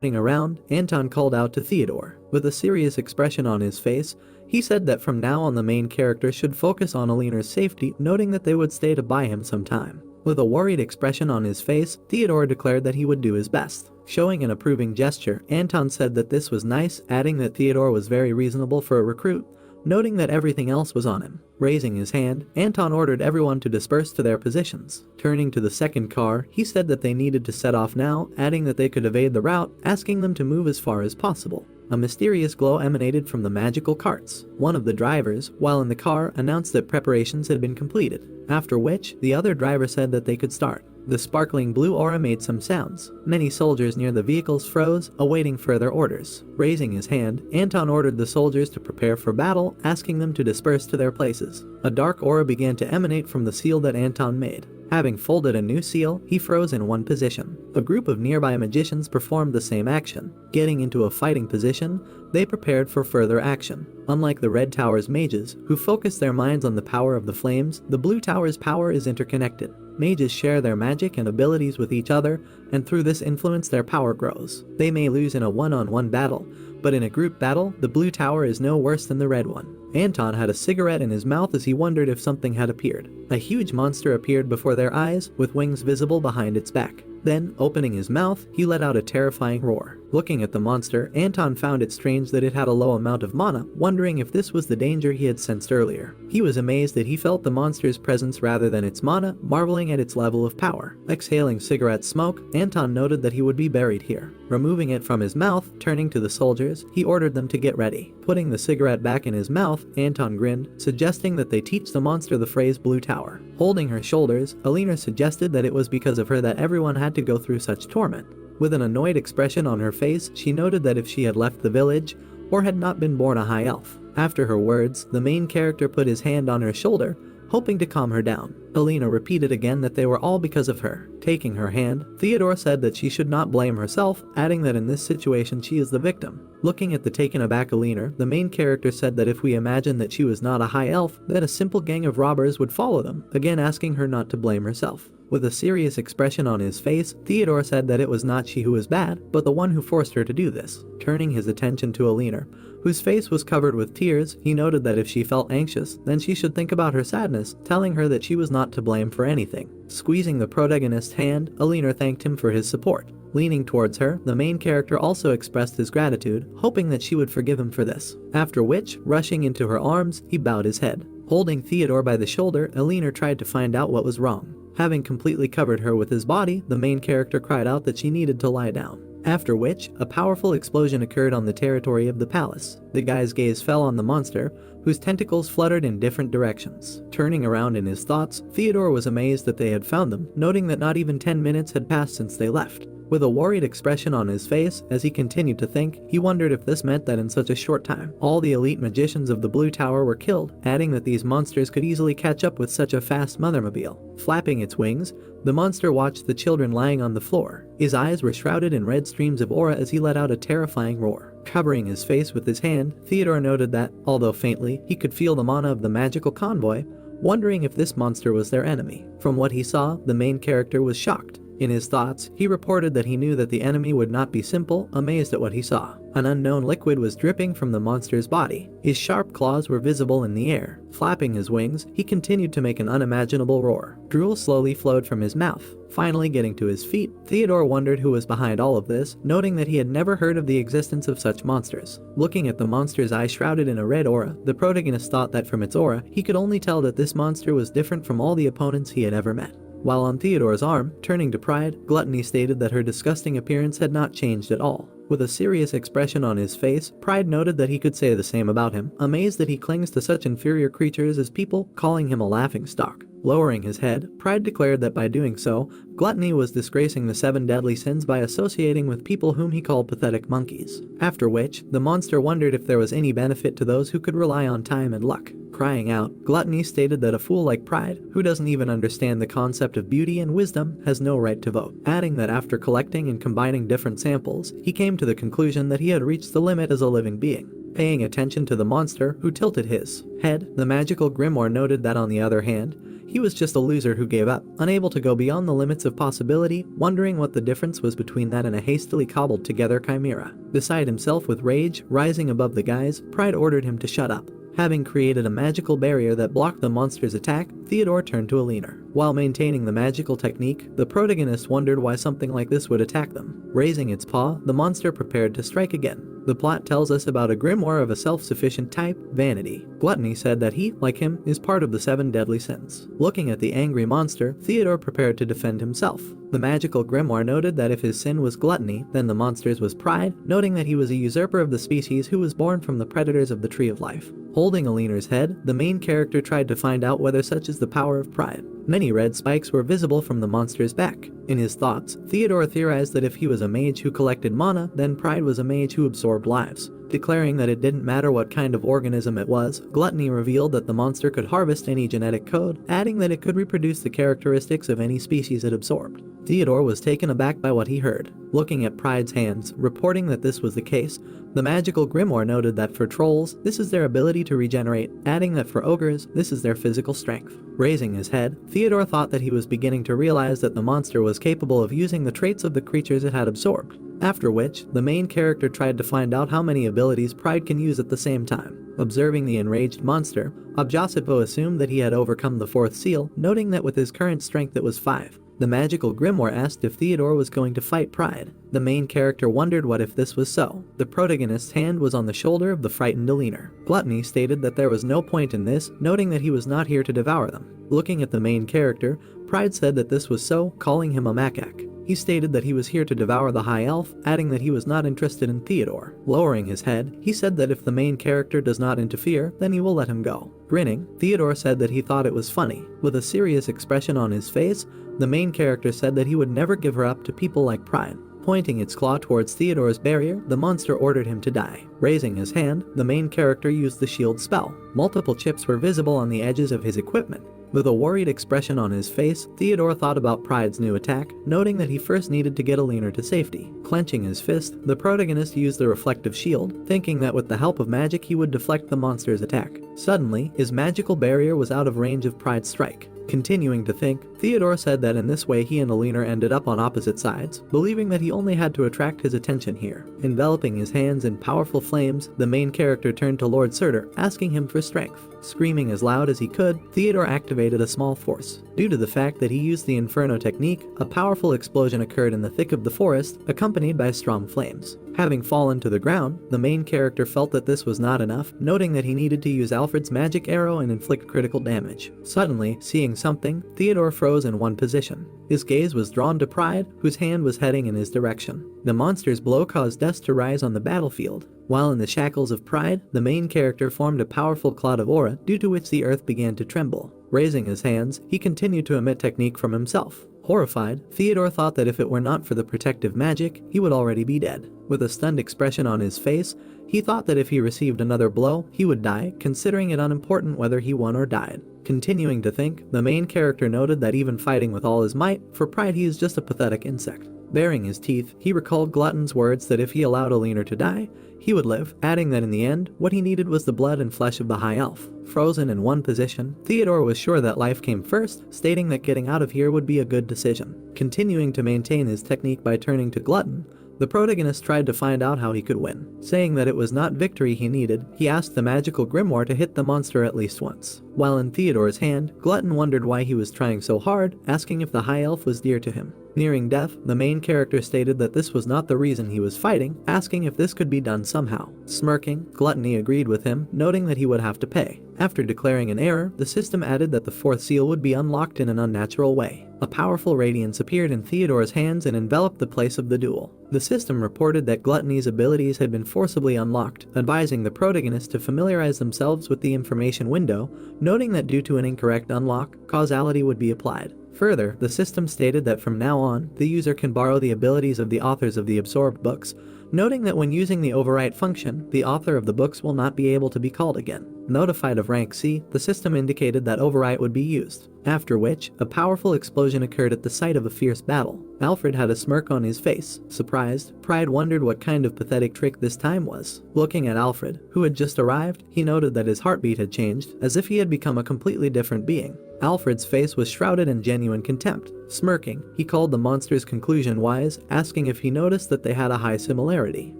Around, Anton called out to Theodore. With a serious expression on his face, he said that from now on the main character should focus on Alina's safety, noting that they would stay to buy him some time. With a worried expression on his face, Theodore declared that he would do his best. Showing an approving gesture, Anton said that this was nice, adding that Theodore was very reasonable for a recruit, noting that everything else was on him. Raising his hand, Anton ordered everyone to disperse to their positions. Turning to the second car, he said that they needed to set off now, adding that they could evade the route, asking them to move as far as possible. A mysterious glow emanated from the magical carts. One of the drivers, while in the car, announced that preparations had been completed, after which, the other driver said that they could start. The sparkling blue aura made some sounds. Many soldiers near the vehicles froze, awaiting further orders. Raising his hand, Anton ordered the soldiers to prepare for battle, asking them to disperse to their places. A dark aura began to emanate from the seal that Anton made. Having folded a new seal, he froze in one position. A group of nearby magicians performed the same action. Getting into a fighting position, they prepared for further action. Unlike the Red Tower's mages, who focus their minds on the power of the flames, the Blue Tower's power is interconnected. Mages share their magic and abilities with each other, and through this influence their power grows. They may lose in a one-on-one battle, but in a group battle, the Blue Tower is no worse than the red one. Anton had a cigarette in his mouth as he wondered if something had appeared. A huge monster appeared before their eyes, with wings visible behind its back. Then, opening his mouth, he let out a terrifying roar. Looking at the monster, Anton found it strange that it had a low amount of mana, wondering if this was the danger he had sensed earlier. He was amazed that he felt the monster's presence rather than its mana, marveling at its level of power. Exhaling cigarette smoke, Anton noted that he would be buried here. Removing it from his mouth, turning to the soldiers, he ordered them to get ready. Putting the cigarette back in his mouth, Anton grinned, suggesting that they teach the monster the phrase Blue Tower. Holding her shoulders, Alina suggested that it was because of her that everyone had to go through such torment. With an annoyed expression on her face, she noted that if she had left the village, or had not been born a high elf. After her words, the main character put his hand on her shoulder, hoping to calm her down. Alina repeated again that they were all because of her. Taking her hand, Theodore said that she should not blame herself, adding that in this situation she is the victim. Looking at the taken aback Alina, the main character said that if we imagine that she was not a high elf, then a simple gang of robbers would follow them, again asking her not to blame herself. With a serious expression on his face, Theodore said that it was not she who was bad, but the one who forced her to do this. Turning his attention to Alina, whose face was covered with tears, he noted that if she felt anxious, then she should think about her sadness, telling her that she was not to blame for anything. Squeezing the protagonist's hand, Alina thanked him for his support. Leaning towards her, the main character also expressed his gratitude, hoping that she would forgive him for this. After which, rushing into her arms, he bowed his head. Holding Theodore by the shoulder, Alina tried to find out what was wrong. Having completely covered her with his body, the main character cried out that she needed to lie down. After which, a powerful explosion occurred on the territory of the palace. The guy's gaze fell on the monster, whose tentacles fluttered in different directions. Turning around in his thoughts, Theodore was amazed that they had found them, noting that not even 10 minutes had passed since they left. With a worried expression on his face, as he continued to think, he wondered if this meant that in such a short time, all the elite magicians of the Blue Tower were killed, adding that these monsters could easily catch up with such a fast mothermobile. Flapping its wings, the monster watched the children lying on the floor. His eyes were shrouded in red streams of aura as he let out a terrifying roar. Covering his face with his hand, Theodore noted that, although faintly, he could feel the mana of the magical convoy, wondering if this monster was their enemy. From what he saw, the main character was shocked. In his thoughts, he reported that he knew that the enemy would not be simple, amazed at what he saw. An unknown liquid was dripping from the monster's body. His sharp claws were visible in the air. Flapping his wings, he continued to make an unimaginable roar. Drool slowly flowed from his mouth. Finally getting to his feet, Theodore wondered who was behind all of this, noting that he had never heard of the existence of such monsters. Looking at the monster's eye shrouded in a red aura, the protagonist thought that from its aura, he could only tell that this monster was different from all the opponents he had ever met. While on Theodore's arm, turning to Pride, Gluttony stated that her disgusting appearance had not changed at all. With a serious expression on his face, Pride noted that he could say the same about him, amazed that he clings to such inferior creatures as people, calling him a laughingstock. Lowering his head, Pride declared that by doing so, Gluttony was disgracing the 7 deadly sins by associating with people whom he called pathetic monkeys. After which, the monster wondered if there was any benefit to those who could rely on time and luck. Crying out, Gluttony stated that a fool like Pride, who doesn't even understand the concept of beauty and wisdom, has no right to vote. Adding that after collecting and combining different samples, he came to the conclusion that he had reached the limit as a living being. Paying attention to the monster, who tilted his head, the magical Grimoire noted that on the other hand, He was just a loser who gave up, unable to go beyond the limits of possibility, wondering what the difference was between that and a hastily cobbled together chimera. Beside himself with rage, rising above the guys, Pride ordered him to shut up. Having created a magical barrier that blocked the monster's attack, Theodore turned to Alina. While maintaining the magical technique, the protagonist wondered why something like this would attack them. Raising its paw, the monster prepared to strike again. The plot tells us about a grimoire of a self-sufficient type, vanity. Gluttony said that he, like him, is part of the 7 deadly sins. Looking at the angry monster, Theodore prepared to defend himself. The magical grimoire noted that if his sin was gluttony, then the monster's was pride, noting that he was a usurper of the species who was born from the predators of the Tree of Life. Holding Alina's head, the main character tried to find out whether such is the power of pride. Many red spikes were visible from the monster's back. In his thoughts, Theodore theorized that if he was a mage who collected mana, then Pride was a mage who absorbed lives. Declaring that it didn't matter what kind of organism it was, Gluttony revealed that the monster could harvest any genetic code, adding that it could reproduce the characteristics of any species it absorbed. Theodore was taken aback by what he heard. Looking at Pride's hands, reporting that this was the case, the magical grimoire noted that for trolls, this is their ability to regenerate, adding that for ogres, this is their physical strength. Raising his head, Theodore thought that he was beginning to realize that the monster was capable of using the traits of the creatures it had absorbed. After which, the main character tried to find out how many abilities Pride can use at the same time. Observing the enraged monster, Objosipo assumed that he had overcome the 4th seal, noting that with his current strength it was 5. The magical grimoire asked if Theodore was going to fight Pride. The main character wondered what if this was so. The protagonist's hand was on the shoulder of the frightened Alina. Gluttony stated that there was no point in this, noting that he was not here to devour them. Looking at the main character, Pride said that this was so, calling him a macaque. He stated that he was here to devour the high elf, adding that he was not interested in Theodore. Lowering his head, he said that if the main character does not interfere, then he will let him go. Grinning, Theodore said that he thought it was funny. With a serious expression on his face, the main character said that he would never give her up to people like Pride. Pointing its claw towards Theodore's barrier, the monster ordered him to die. Raising his hand, the main character used the shield spell. Multiple chips were visible on the edges of his equipment. With a worried expression on his face, Theodore thought about Pride's new attack, noting that he first needed to get Alina to safety. Clenching his fist, the protagonist used the reflective shield, thinking that with the help of magic he would deflect the monster's attack. Suddenly, his magical barrier was out of range of Pride's strike. Continuing to think, Theodore said that in this way he and Alina ended up on opposite sides, believing that he only had to attract his attention here. Enveloping his hands in powerful flames, the main character turned to Lord Surtur, asking him for strength. Screaming as loud as he could, Theodore activated a small force. Due to the fact that he used the Inferno technique, a powerful explosion occurred in the thick of the forest, accompanied by strong flames. Having fallen to the ground, the main character felt that this was not enough, noting that he needed to use Alfred's magic arrow and inflict critical damage. Suddenly, seeing something, Theodore froze in one position. His gaze was drawn to Pride, whose hand was heading in his direction. The monster's blow caused dust to rise on the battlefield. While in the shackles of Pride, the main character formed a powerful cloud of aura, due to which the earth began to tremble. Raising his hands, he continued to emit technique from himself. Horrified, Theodore thought that if it were not for the protective magic, he would already be dead. With a stunned expression on his face, he thought that if he received another blow, he would die, considering it unimportant whether he won or died. Continuing to think, the main character noted that even fighting with all his might, for Pride he is just a pathetic insect. Baring his teeth, he recalled Glutton's words that if he allowed Alina to die, he would live, adding that in the end, what he needed was the blood and flesh of the High Elf. Frozen in one position, Theodore was sure that life came first, stating that getting out of here would be a good decision. Continuing to maintain his technique by turning to Glutton, the protagonist tried to find out how he could win. Saying that it was not victory he needed, he asked the magical grimoire to hit the monster at least once. While in Theodore's hand, Glutton wondered why he was trying so hard, asking if the High Elf was dear to him. Nearing death, the main character stated that this was not the reason he was fighting, asking if this could be done somehow. Smirking, Gluttony agreed with him, noting that he would have to pay. After declaring an error, the system added that the 4th seal would be unlocked in an unnatural way. A powerful radiance appeared in Theodore's hands and enveloped the place of the duel. The system reported that Gluttony's abilities had been forcibly unlocked, advising the protagonist to familiarize themselves with the information window, noting that due to an incorrect unlock, causality would be applied. Further, the system stated that from now on, the user can borrow the abilities of the authors of the absorbed books, noting that when using the overwrite function, the author of the books will not be able to be called again. Notified of rank C, the system indicated that overwrite would be used, after which, a powerful explosion occurred at the site of a fierce battle. Alfred had a smirk on his face. Surprised, Pride wondered what kind of pathetic trick this time was. Looking at Alfred, who had just arrived, he noted that his heartbeat had changed, as if he had become a completely different being. Alfred's face was shrouded in genuine contempt. Smirking, he called the monster's conclusion wise, asking if he noticed that they had a high similarity.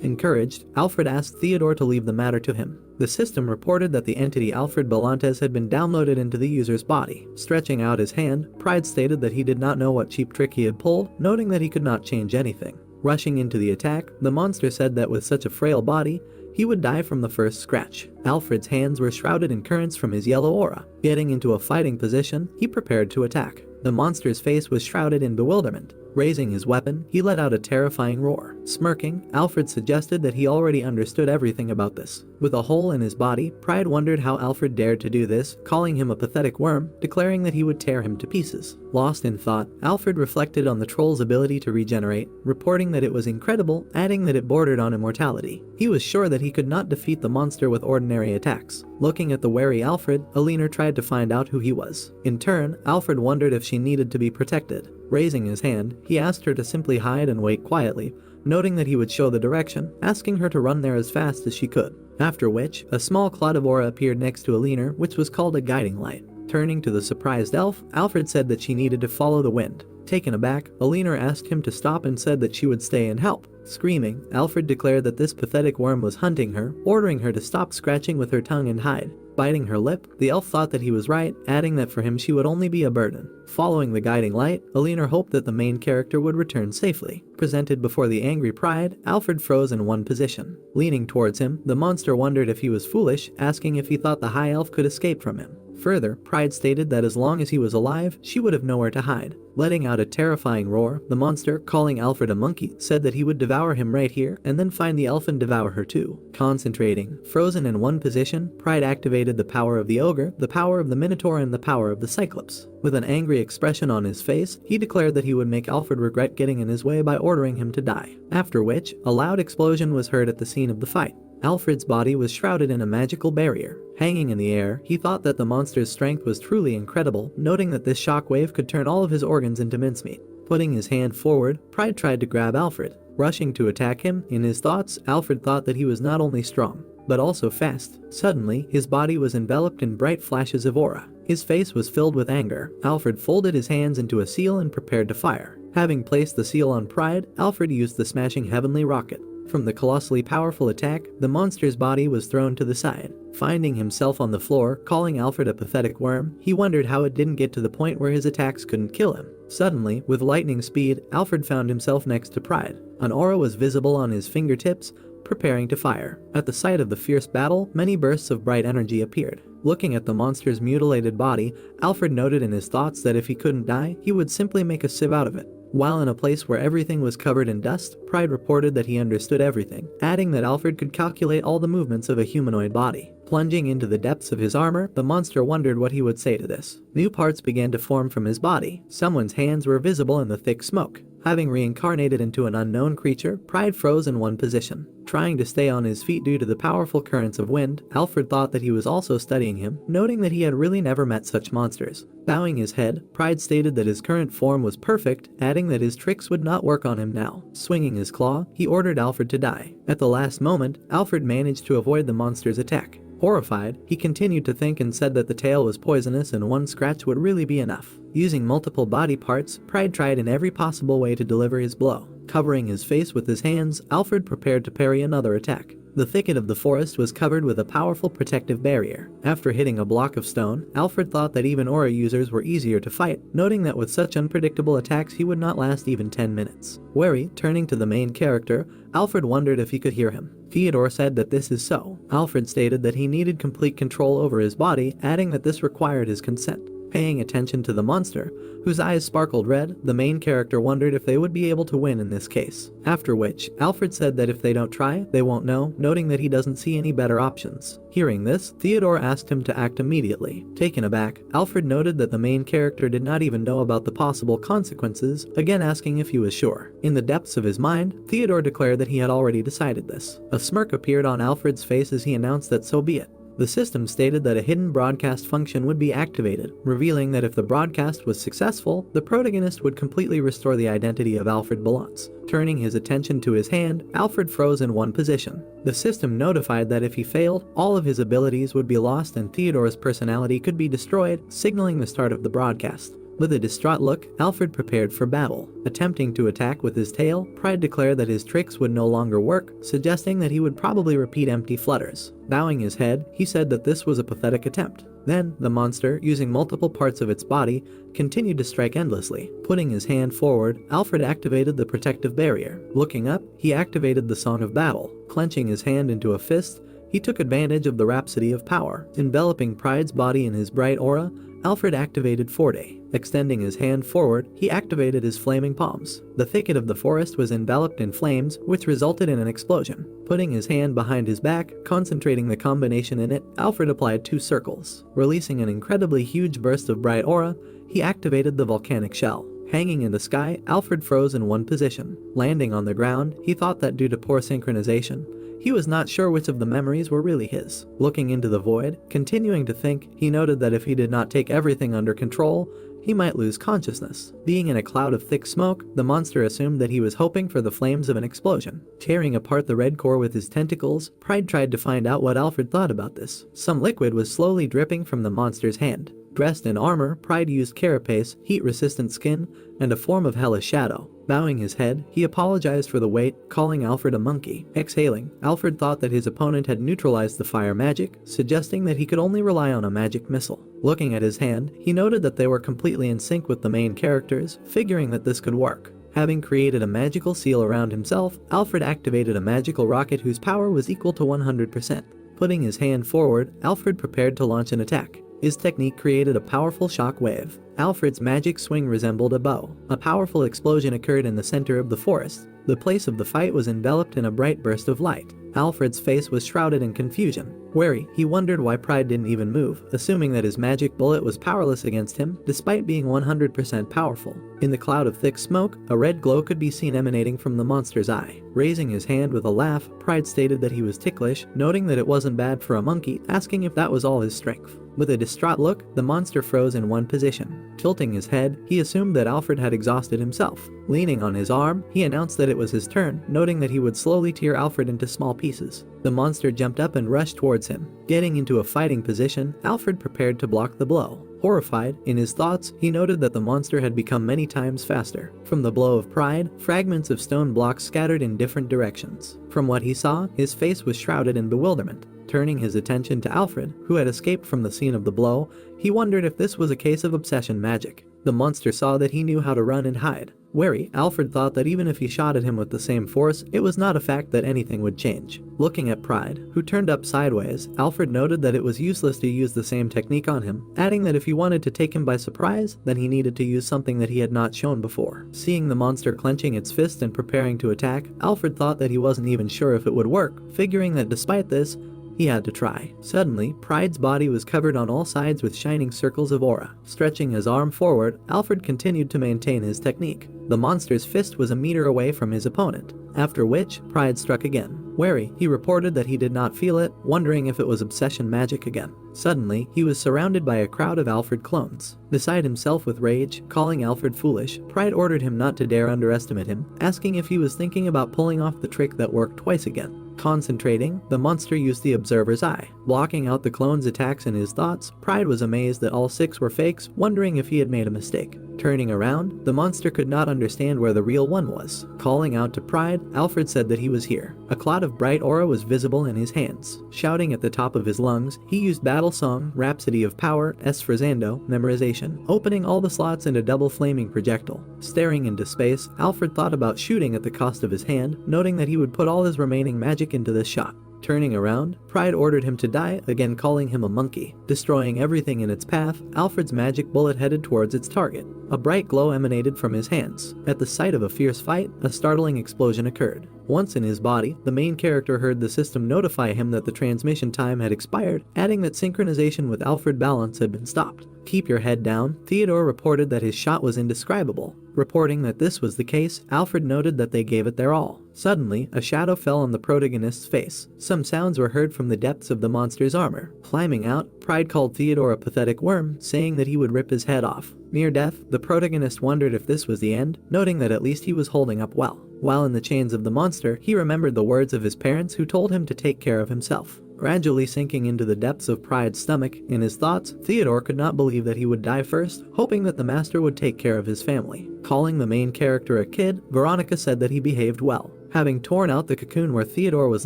Encouraged, Alfred asked Theodore to leave the matter to him. The system reported that the entity Alfred Belantes had been downloaded into the user's body. Stretching out his hand, Pride stated that he did not know what cheap trick he had pulled, noting that he could not change anything. Rushing into the attack, the monster said that with such a frail body, he would die from the first scratch. Alfred's hands were shrouded in currents from his yellow aura. Getting into a fighting position, he prepared to attack. The monster's face was shrouded in bewilderment. Raising his weapon, he let out a terrifying roar. Smirking, Alfred suggested that he already understood everything about this. With a hole in his body, Pride wondered how Alfred dared to do this, calling him a pathetic worm, declaring that he would tear him to pieces. Lost in thought, Alfred reflected on the troll's ability to regenerate, reporting that it was incredible, adding that it bordered on immortality. He was sure that he could not defeat the monster with ordinary attacks. Looking at the wary Alfred, Alina tried to find out who he was. In turn, Alfred wondered if she needed to be protected. Raising his hand, he asked her to simply hide and wait quietly, noting that he would show the direction, asking her to run there as fast as she could. After which, a small cloud of aura appeared next to Alina, which was called a guiding light. Turning to the surprised elf, Alfred said that she needed to follow the wind. Taken aback, Alina asked him to stop and said that she would stay and help. Screaming, Alfred declared that this pathetic worm was hunting her, ordering her to stop scratching with her tongue and hide. Biting her lip, the elf thought that he was right, adding that for him she would only be a burden. Following the guiding light, Alina hoped that the main character would return safely. Presented before the angry Pride, Alfred froze in one position. Leaning towards him, the monster wondered if he was foolish, asking if he thought the high elf could escape from him. Further, Pride stated that as long as he was alive, she would have nowhere to hide. Letting out a terrifying roar, the monster, calling Alfred a monkey, said that he would devour him right here and then find the elf and devour her too. Concentrating, frozen in one position, Pride activated the power of the ogre, the power of the minotaur, and the power of the cyclops. With an angry expression on his face, he declared that he would make Alfred regret getting in his way by ordering him to die. After which, a loud explosion was heard at the scene of the fight. Alfred's body was shrouded in a magical barrier. Hanging in the air, he thought that the monster's strength was truly incredible, noting that this shockwave could turn all of his organs into mincemeat. Putting his hand forward, Pride tried to grab Alfred. Rushing to attack him, in his thoughts, Alfred thought that he was not only strong, but also fast. Suddenly, his body was enveloped in bright flashes of aura. His face was filled with anger. Alfred folded his hands into a seal and prepared to fire. Having placed the seal on Pride, Alfred used the smashing heavenly rocket. From the colossally powerful attack, the monster's body was thrown to the side. Finding himself on the floor, calling Alfred a pathetic worm, he wondered how it didn't get to the point where his attacks couldn't kill him. Suddenly, with lightning speed, Alfred found himself next to Pride. An aura was visible on his fingertips, preparing to fire. At the sight of the fierce battle, many bursts of bright energy appeared. Looking at the monster's mutilated body, Alfred noted in his thoughts that if he couldn't die, he would simply make a sieve out of it. While in a place where everything was covered in dust, Pride reported that he understood everything, adding that Alfred could calculate all the movements of a humanoid body. Plunging into the depths of his armor, the monster wondered what he would say to this. New parts began to form from his body. Someone's hands were visible in the thick smoke. Having reincarnated into an unknown creature, Pride froze in one position. Trying to stay on his feet due to the powerful currents of wind, Alfred thought that he was also studying him, noting that he had really never met such monsters. Bowing his head, Pride stated that his current form was perfect, adding that his tricks would not work on him now. Swinging his claw, he ordered Alfred to die. At the last moment, Alfred managed to avoid the monster's attack. Horrified, he continued to think and said that the tail was poisonous and one scratch would really be enough. Using multiple body parts, Pride tried in every possible way to deliver his blow. Covering his face with his hands, Alfred prepared to parry another attack. The thicket of the forest was covered with a powerful protective barrier. After hitting a block of stone, Alfred thought that even aura users were easier to fight, noting that with such unpredictable attacks he would not last even 10 minutes. Wary, turning to the main character, Alfred wondered if he could hear him. Theodore said that this is so. Alfred stated that he needed complete control over his body, adding that this required his consent. Paying attention to the monster, whose eyes sparkled red, the main character wondered if they would be able to win in this case. After which, Alfred said that if they don't try, they won't know, noting that he doesn't see any better options. Hearing this, Theodore asked him to act immediately. Taken aback, Alfred noted that the main character did not even know about the possible consequences, again asking if he was sure. In the depths of his mind, Theodore declared that he had already decided this. A smirk appeared on Alfred's face as he announced that so be it. The system stated that a hidden broadcast function would be activated, revealing that if the broadcast was successful, the protagonist would completely restore the identity of Alfred Balance. Turning his attention to his hand, Alfred froze in one position. The system notified that if he failed, all of his abilities would be lost and Theodore's personality could be destroyed, signaling the start of the broadcast. With a distraught look, Alfred prepared for battle. Attempting to attack with his tail, Pride declared that his tricks would no longer work, suggesting that he would probably repeat empty flutters. Bowing his head, he said that this was a pathetic attempt. Then, the monster, using multiple parts of its body, continued to strike endlessly. Putting his hand forward, Alfred activated the protective barrier. Looking up, he activated the Song of Battle. Clenching his hand into a fist, he took advantage of the Rhapsody of Power. Enveloping Pride's body in his bright aura, Alfred activated Forte. Extending his hand forward, he activated his flaming palms. The thicket of the forest was enveloped in flames, which resulted in an explosion. Putting his hand behind his back, concentrating the combination in it, Alfred applied 2 circles. Releasing an incredibly huge burst of bright aura, he activated the volcanic shell. Hanging in the sky, Alfred froze in one position. Landing on the ground, he thought that due to poor synchronization, he was not sure which of the memories were really his. Looking into the void, continuing to think, he noted that if he did not take everything under control, he might lose consciousness. Being in a cloud of thick smoke, the monster assumed that he was hoping for the flames of an explosion. Tearing apart the red core with his tentacles, Pride tried to find out what Alfred thought about this. Some liquid was slowly dripping from the monster's hand. Dressed in armor, Pride used carapace, heat-resistant skin, and a form of hellish shadow. Bowing his head, he apologized for the weight, calling Alfred a monkey. Exhaling, Alfred thought that his opponent had neutralized the fire magic, suggesting that he could only rely on a magic missile. Looking at his hand, he noted that they were completely in sync with the main characters, figuring that this could work. Having created a magical seal around himself, Alfred activated a magical rocket whose power was equal to 100%. Putting his hand forward, Alfred prepared to launch an attack. His technique created a powerful shock wave. Alfred's magic swing resembled a bow. A powerful explosion occurred in the center of the forest. The place of the fight was enveloped in a bright burst of light. Alfred's face was shrouded in confusion. Wary, he wondered why Pride didn't even move, assuming that his magic bullet was powerless against him, despite being 100% powerful. In the cloud of thick smoke, a red glow could be seen emanating from the monster's eye. Raising his hand with a laugh, Pride stated that he was ticklish, noting that it wasn't bad for a monkey, asking if that was all his strength. With a distraught look, the monster froze in one position. Tilting his head, he assumed that Alfred had exhausted himself. Leaning on his arm, he announced that it was his turn, noting that he would slowly tear Alfred into small pieces. The monster jumped up and rushed towards him. Getting into a fighting position, Alfred prepared to block the blow. Horrified, in his thoughts, he noted that the monster had become many times faster. From the blow of Pride, fragments of stone blocks scattered in different directions. From what he saw, his face was shrouded in bewilderment. Turning his attention to Alfred, who had escaped from the scene of the blow, he wondered if this was a case of obsession magic. The monster saw that he knew how to run and hide. Wary, Alfred thought that even if he shot at him with the same force, it was not a fact that anything would change. Looking at Pride, who turned up sideways, Alfred noted that it was useless to use the same technique on him, adding that if he wanted to take him by surprise, then he needed to use something that he had not shown before. Seeing the monster clenching its fist and preparing to attack, Alfred thought that he wasn't even sure if it would work, figuring that despite this, he had to try. Suddenly, Pride's body was covered on all sides with shining circles of aura. Stretching his arm forward, Alfred continued to maintain his technique. The monster's fist was a meter away from his opponent, after which Pride struck again. Wary, he reported that he did not feel it, wondering if it was obsession magic again. Suddenly, he was surrounded by a crowd of Alfred clones. Beside himself with rage, calling Alfred foolish, Pride ordered him not to dare underestimate him, asking if he was thinking about pulling off the trick that worked twice again. Concentrating, the monster used the observer's eye. Blocking out the clone's attacks in his thoughts, Pride was amazed that all 6 were fakes, wondering if he had made a mistake. Turning around, the monster could not understand where the real one was. Calling out to Pride, Alfred said that he was here. A cloud of bright aura was visible in his hands. Shouting at the top of his lungs, he used Battle Song, Rhapsody of Power, Sfrazando, Memorization, opening all the slots in a double flaming projectile. Staring into space, Alfred thought about shooting at the cost of his hand, noting that he would put all his remaining magic into this shot. Turning around, Pride ordered him to die, again calling him a monkey. Destroying everything in its path, Alfred's magic bullet headed towards its target. A bright glow emanated from his hands. At the sight of a fierce fight, a startling explosion occurred. Once in his body, the main character heard the system notify him that the transmission time had expired, adding that synchronization with Alfred Balance had been stopped. Keep your head down. Theodore reported that his shot was indescribable. Reporting that this was the case, Alfred noted that they gave it their all. Suddenly, a shadow fell on the protagonist's face. Some sounds were heard from the depths of the monster's armor. Climbing out, Pride called Theodore a pathetic worm, saying that he would rip his head off. Near death, the protagonist wondered if this was the end, noting that at least he was holding up well. While in the chains of the monster, he remembered the words of his parents who told him to take care of himself. Gradually sinking into the depths of Pride's stomach, in his thoughts, Theodore could not believe that he would die first, hoping that the master would take care of his family. Calling the main character a kid, Veronica said that he behaved well. Having torn out the cocoon where Theodore was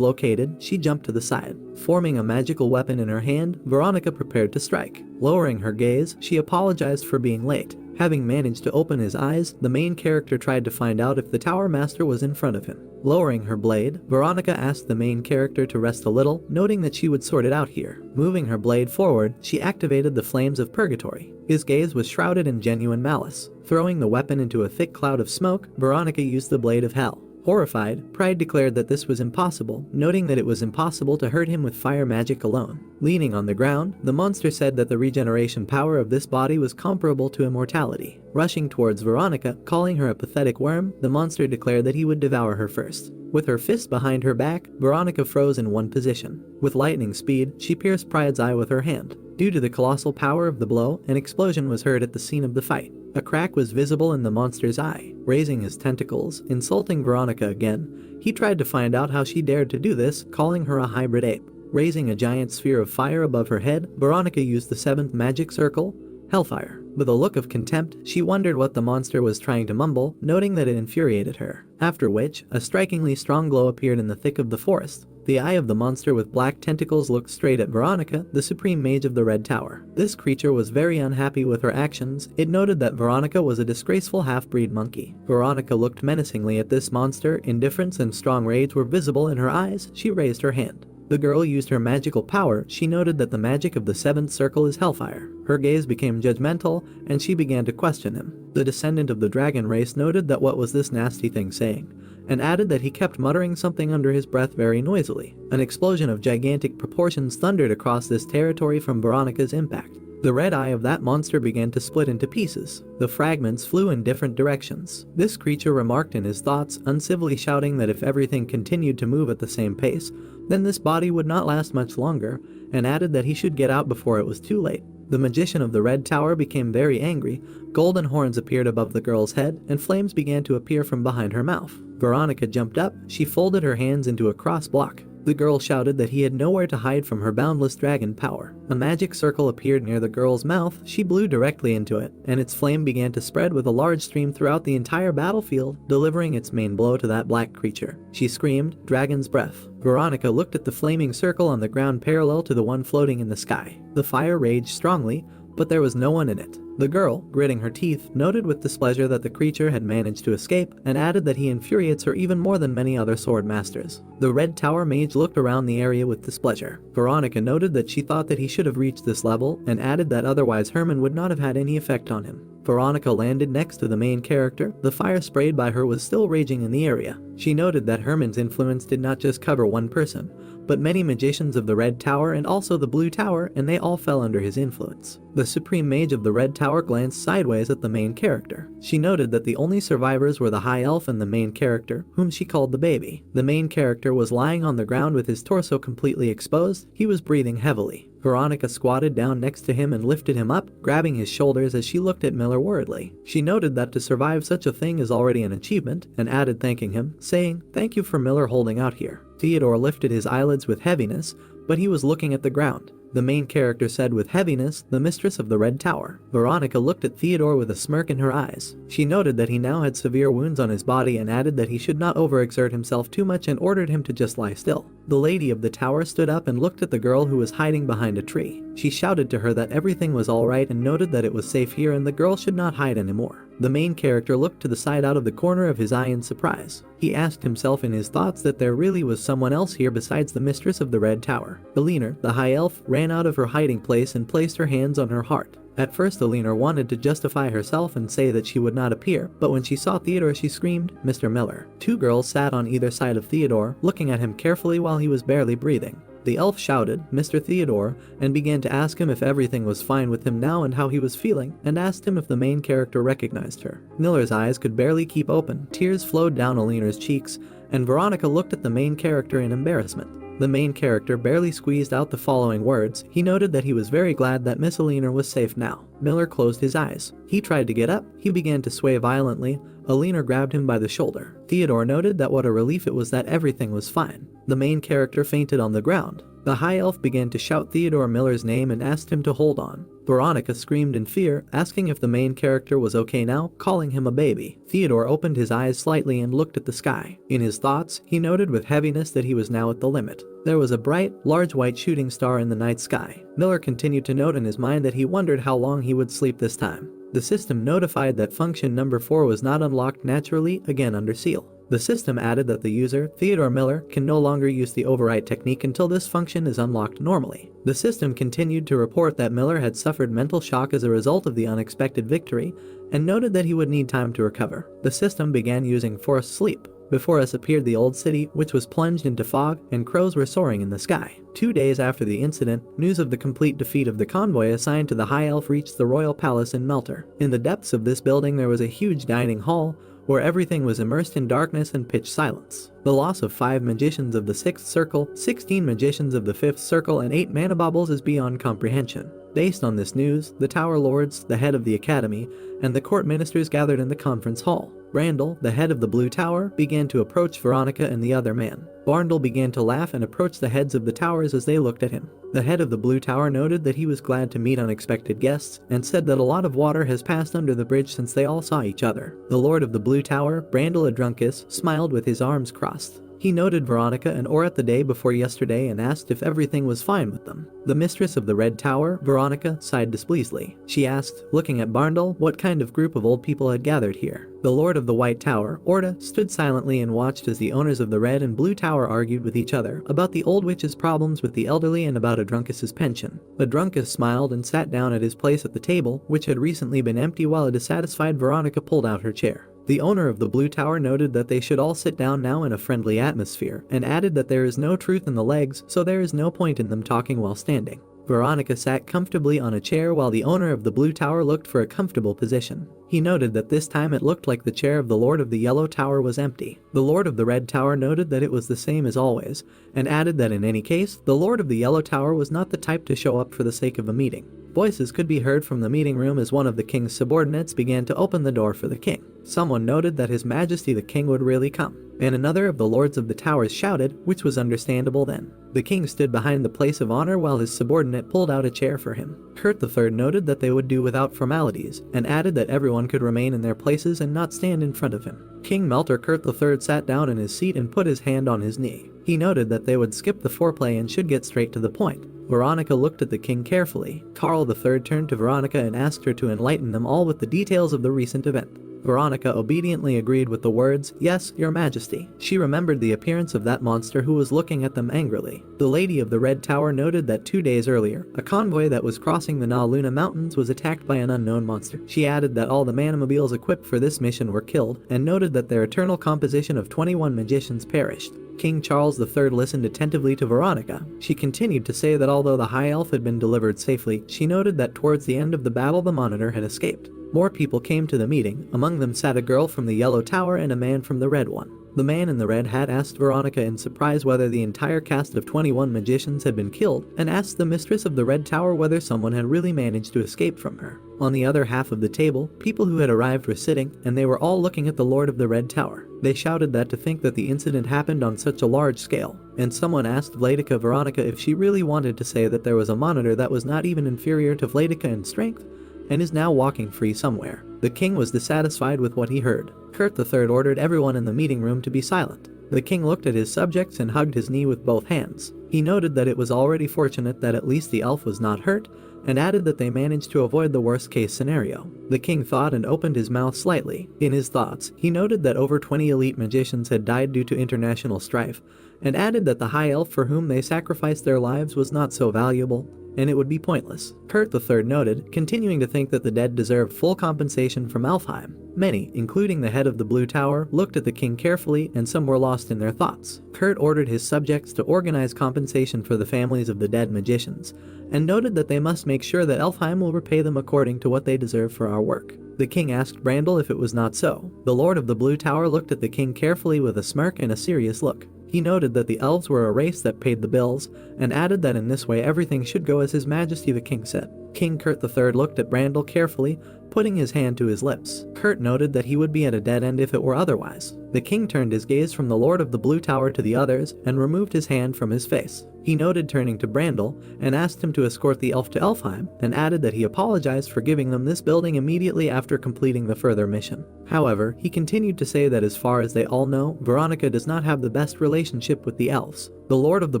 located, she jumped to the side. Forming a magical weapon in her hand, Veronica prepared to strike. Lowering her gaze, she apologized for being late. Having managed to open his eyes, the main character tried to find out if the Tower Master was in front of him. Lowering her blade, Veronica asked the main character to rest a little, noting that she would sort it out here. Moving her blade forward, she activated the flames of purgatory. His gaze was shrouded in genuine malice. Throwing the weapon into a thick cloud of smoke, Veronica used the blade of hell. Horrified, Pride declared that this was impossible, noting that it was impossible to hurt him with fire magic alone. Leaning on the ground, the monster said that the regeneration power of this body was comparable to immortality. Rushing towards Veronica, calling her a pathetic worm, the monster declared that he would devour her first. With her fist behind her back, Veronica froze in one position. With lightning speed, she pierced Pride's eye with her hand. Due to the colossal power of the blow, an explosion was heard at the scene of the fight. A crack was visible in the monster's eye. Raising his tentacles, insulting Veronica again, he tried to find out how she dared to do this, calling her a hybrid ape. Raising a giant sphere of fire above her head, Veronica used the 7th magic circle, Hellfire. With a look of contempt, she wondered what the monster was trying to mumble, noting that it infuriated her. After which, a strikingly strong glow appeared in the thick of the forest. The eye of the monster with black tentacles looked straight at Veronica, the supreme mage of the Red Tower. This creature was very unhappy with her actions. It noted that Veronica was a disgraceful half-breed monkey. Veronica looked menacingly at this monster. Indifference and strong rage were visible in her eyes. She raised her hand. The girl used her magical power. She noted that the magic of the 7th circle is hellfire. Her gaze became judgmental, and she began to question him. The descendant of the dragon race noted that what was this nasty thing saying, and added that he kept muttering something under his breath very noisily. An explosion of gigantic proportions thundered across this territory from Veronica's impact. The red eye of that monster began to split into pieces. The fragments flew in different directions. This creature remarked in his thoughts, uncivilly shouting that if everything continued to move at the same pace, then this body would not last much longer, and added that he should get out before it was too late. The magician of the Red Tower became very angry. Golden horns appeared above the girl's head, and flames began to appear from behind her mouth. Veronica jumped up. She folded her hands into a cross block. The girl shouted that he had nowhere to hide from her boundless dragon power. A magic circle appeared near the girl's mouth. She blew directly into it, and its flame began to spread with a large stream throughout the entire battlefield, delivering its main blow to that black creature. She screamed, "Dragon's breath." Veronica looked at the flaming circle on the ground parallel to the one floating in the sky. The fire raged strongly, but there was no one in it. The girl, gritting her teeth, noted with displeasure that the creature had managed to escape, and added that he infuriates her even more than many other sword masters. The Red Tower mage looked around the area with displeasure. Veronica noted that she thought that he should have reached this level, and added that otherwise Herman would not have had any effect on him. Veronica landed next to the main character. The fire sprayed by her was still raging in the area. She noted that Herman's influence did not just cover one person, but many magicians of the Red Tower and also the Blue Tower, and they all fell under his influence. The supreme mage of the Red Tower glanced sideways at the main character. She noted that the only survivors were the High Elf and the main character, whom she called the baby. The main character was lying on the ground with his torso completely exposed. He was breathing heavily. Veronica squatted down next to him and lifted him up, grabbing his shoulders as she looked at Miller worriedly. She noted that to survive such a thing is already an achievement, and added thanking him, saying, "Thank you for Miller holding out here." Theodore lifted his eyelids with heaviness, but he was looking at the ground. The main character said with heaviness, "The mistress of the Red Tower." Veronica looked at Theodore with a smirk in her eyes. She noted that he now had severe wounds on his body and added that he should not overexert himself too much and ordered him to just lie still. The lady of the tower stood up and looked at the girl who was hiding behind a tree. She shouted to her that everything was alright and noted that it was safe here and the girl should not hide anymore. The main character looked to the side out of the corner of his eye in surprise. He asked himself in his thoughts that there really was someone else here besides the mistress of the Red Tower. Elinor, the High Elf, ran out of her hiding place and placed her hands on her heart. At first Alina wanted to justify herself and say that she would not appear, but when she saw Theodore she screamed, "Mr. Miller." Two girls sat on either side of Theodore, looking at him carefully while he was barely breathing. The elf shouted, "Mr. Theodore," and began to ask him if everything was fine with him now and how he was feeling, and asked him if the main character recognized her. Miller's eyes could barely keep open, tears flowed down Alina's cheeks, and Veronica looked at the main character in embarrassment. The main character barely squeezed out the following words. He noted that he was very glad that Miss Alina was safe now. Miller closed his eyes. He tried to get up. He began to sway violently. Alina grabbed him by the shoulder. Theodore noted that what a relief it was that everything was fine. The main character fainted on the ground. The high elf began to shout Theodore Miller's name and asked him to hold on. Veronica screamed in fear, asking if the main character was okay now, calling him a baby. Theodore opened his eyes slightly and looked at the sky. In his thoughts, he noted with heaviness that he was now at the limit. There was a bright, large white shooting star in the night sky. Miller continued to note in his mind that he wondered how long he would sleep this time. The system notified that function number 4 was not unlocked naturally, again under seal. The system added that the user, Theodore Miller, can no longer use the overwrite technique until this function is unlocked normally. The system continued to report that Miller had suffered mental shock as a result of the unexpected victory, and noted that he would need time to recover. The system began using forced sleep. Before us appeared the old city, which was plunged into fog, and crows were soaring in the sky. 2 days after the incident, news of the complete defeat of the convoy assigned to the High Elf reached the royal palace in Melter. In the depths of this building there was a huge dining hall, where everything was immersed in darkness and pitch silence. The loss of 5 magicians of the 6th circle, 16 magicians of the 5th circle, and 8 mana baubles is beyond comprehension. Based on this news, the Tower Lords, the head of the academy, and the court ministers gathered in the conference hall. Randall, the head of the Blue Tower, began to approach Veronica and the other man. Barndle began to laugh and approached the heads of the towers as they looked at him. The head of the Blue Tower noted that he was glad to meet unexpected guests, and said that a lot of water has passed under the bridge since they all saw each other. The Lord of the Blue Tower, Brandle Adruncus, smiled with his arms crossed. He noted Veronica and Orat the day before yesterday and asked if everything was fine with them. The mistress of the Red Tower, Veronica, sighed displeasedly. She asked, looking at Barndle, what kind of group of old people had gathered here. The Lord of the White Tower, Orta, stood silently and watched as the owners of the Red and Blue Tower argued with each other about the old witch's problems with the elderly and about Adruncus's pension. Adruncus smiled and sat down at his place at the table, which had recently been empty, while a dissatisfied Veronica pulled out her chair. The owner of the Blue Tower noted that they should all sit down now in a friendly atmosphere, and added that there is no truth in the legs, so there is no point in them talking while standing. Veronica sat comfortably on a chair while the owner of the Blue Tower looked for a comfortable position. He noted that this time it looked like the chair of the Lord of the Yellow Tower was empty. The Lord of the Red Tower noted that it was the same as always, and added that in any case, the Lord of the Yellow Tower was not the type to show up for the sake of a meeting. Voices could be heard from the meeting room as one of the king's subordinates began to open the door for the king. Someone noted that His Majesty the King would really come, and another of the lords of the towers shouted, which was understandable then. The king stood behind the place of honor while his subordinate pulled out a chair for him. Kurt III noted that they would do without formalities, and added that everyone could remain in their places and not stand in front of him. King Melter Kurt III sat down in his seat and put his hand on his knee. He noted that they would skip the foreplay and should get straight to the point. Veronica looked at the king carefully. Carl III turned to Veronica and asked her to enlighten them all with the details of the recent event. Veronica obediently agreed with the words, "Yes, your majesty." She remembered the appearance of that monster who was looking at them angrily. The lady of the Red Tower noted that 2 days earlier, a convoy that was crossing the Na Luna Mountains was attacked by an unknown monster. She added that all the manamobiles equipped for this mission were killed, and noted that their eternal composition of 21 magicians perished. King Charles III listened attentively to Veronica. She continued to say that although the High Elf had been delivered safely, she noted that towards the end of the battle the Monitor had escaped. More people came to the meeting. Among them sat a girl from the Yellow Tower and a man from the Red one. The man in the red hat asked Veronica in surprise whether the entire cast of 21 magicians had been killed, and asked the mistress of the Red Tower whether someone had really managed to escape from her. On the other half of the table, people who had arrived were sitting, and they were all looking at the Lord of the Red Tower. They shouted that to think that the incident happened on such a large scale, and someone asked Vladika Veronica if she really wanted to say that there was a monitor that was not even inferior to Vladika in strength, and is now walking free somewhere. The king was dissatisfied with what he heard. Kurt III ordered everyone in the meeting room to be silent. The king looked at his subjects and hugged his knee with both hands. He noted that it was already fortunate that at least the elf was not hurt, and added that they managed to avoid the worst-case scenario. The king thought and opened his mouth slightly. In his thoughts, he noted that over 20 elite magicians had died due to international strife, and added that the High Elf for whom they sacrificed their lives was not so valuable. and it would be pointless. Kurt III noted, continuing to think that the dead deserved full compensation from Elfheim. Many, including the head of the Blue Tower, looked at the king carefully and some were lost in their thoughts. Kurt ordered his subjects to organize compensation for the families of the dead magicians, and noted that they must make sure that Elfheim will repay them according to what they deserve for our work. The king asked Brandel if it was not so. The Lord of the Blue Tower looked at the king carefully with a smirk and a serious look. He noted that the elves were a race that paid the bills, and added that in this way everything should go as His Majesty the King said. King Kurt III looked at Brandel carefully, putting his hand to his lips. Kurt noted that he would be at a dead end if it were otherwise. The king turned his gaze from the Lord of the Blue Tower to the others and removed his hand from his face. He noted turning to Brandel and asked him to escort the elf to Elfheim, and added that he apologized for giving them this building immediately after completing the further mission. However, he continued to say that as far as they all know, Veronica does not have the best relationship with the elves. The Lord of the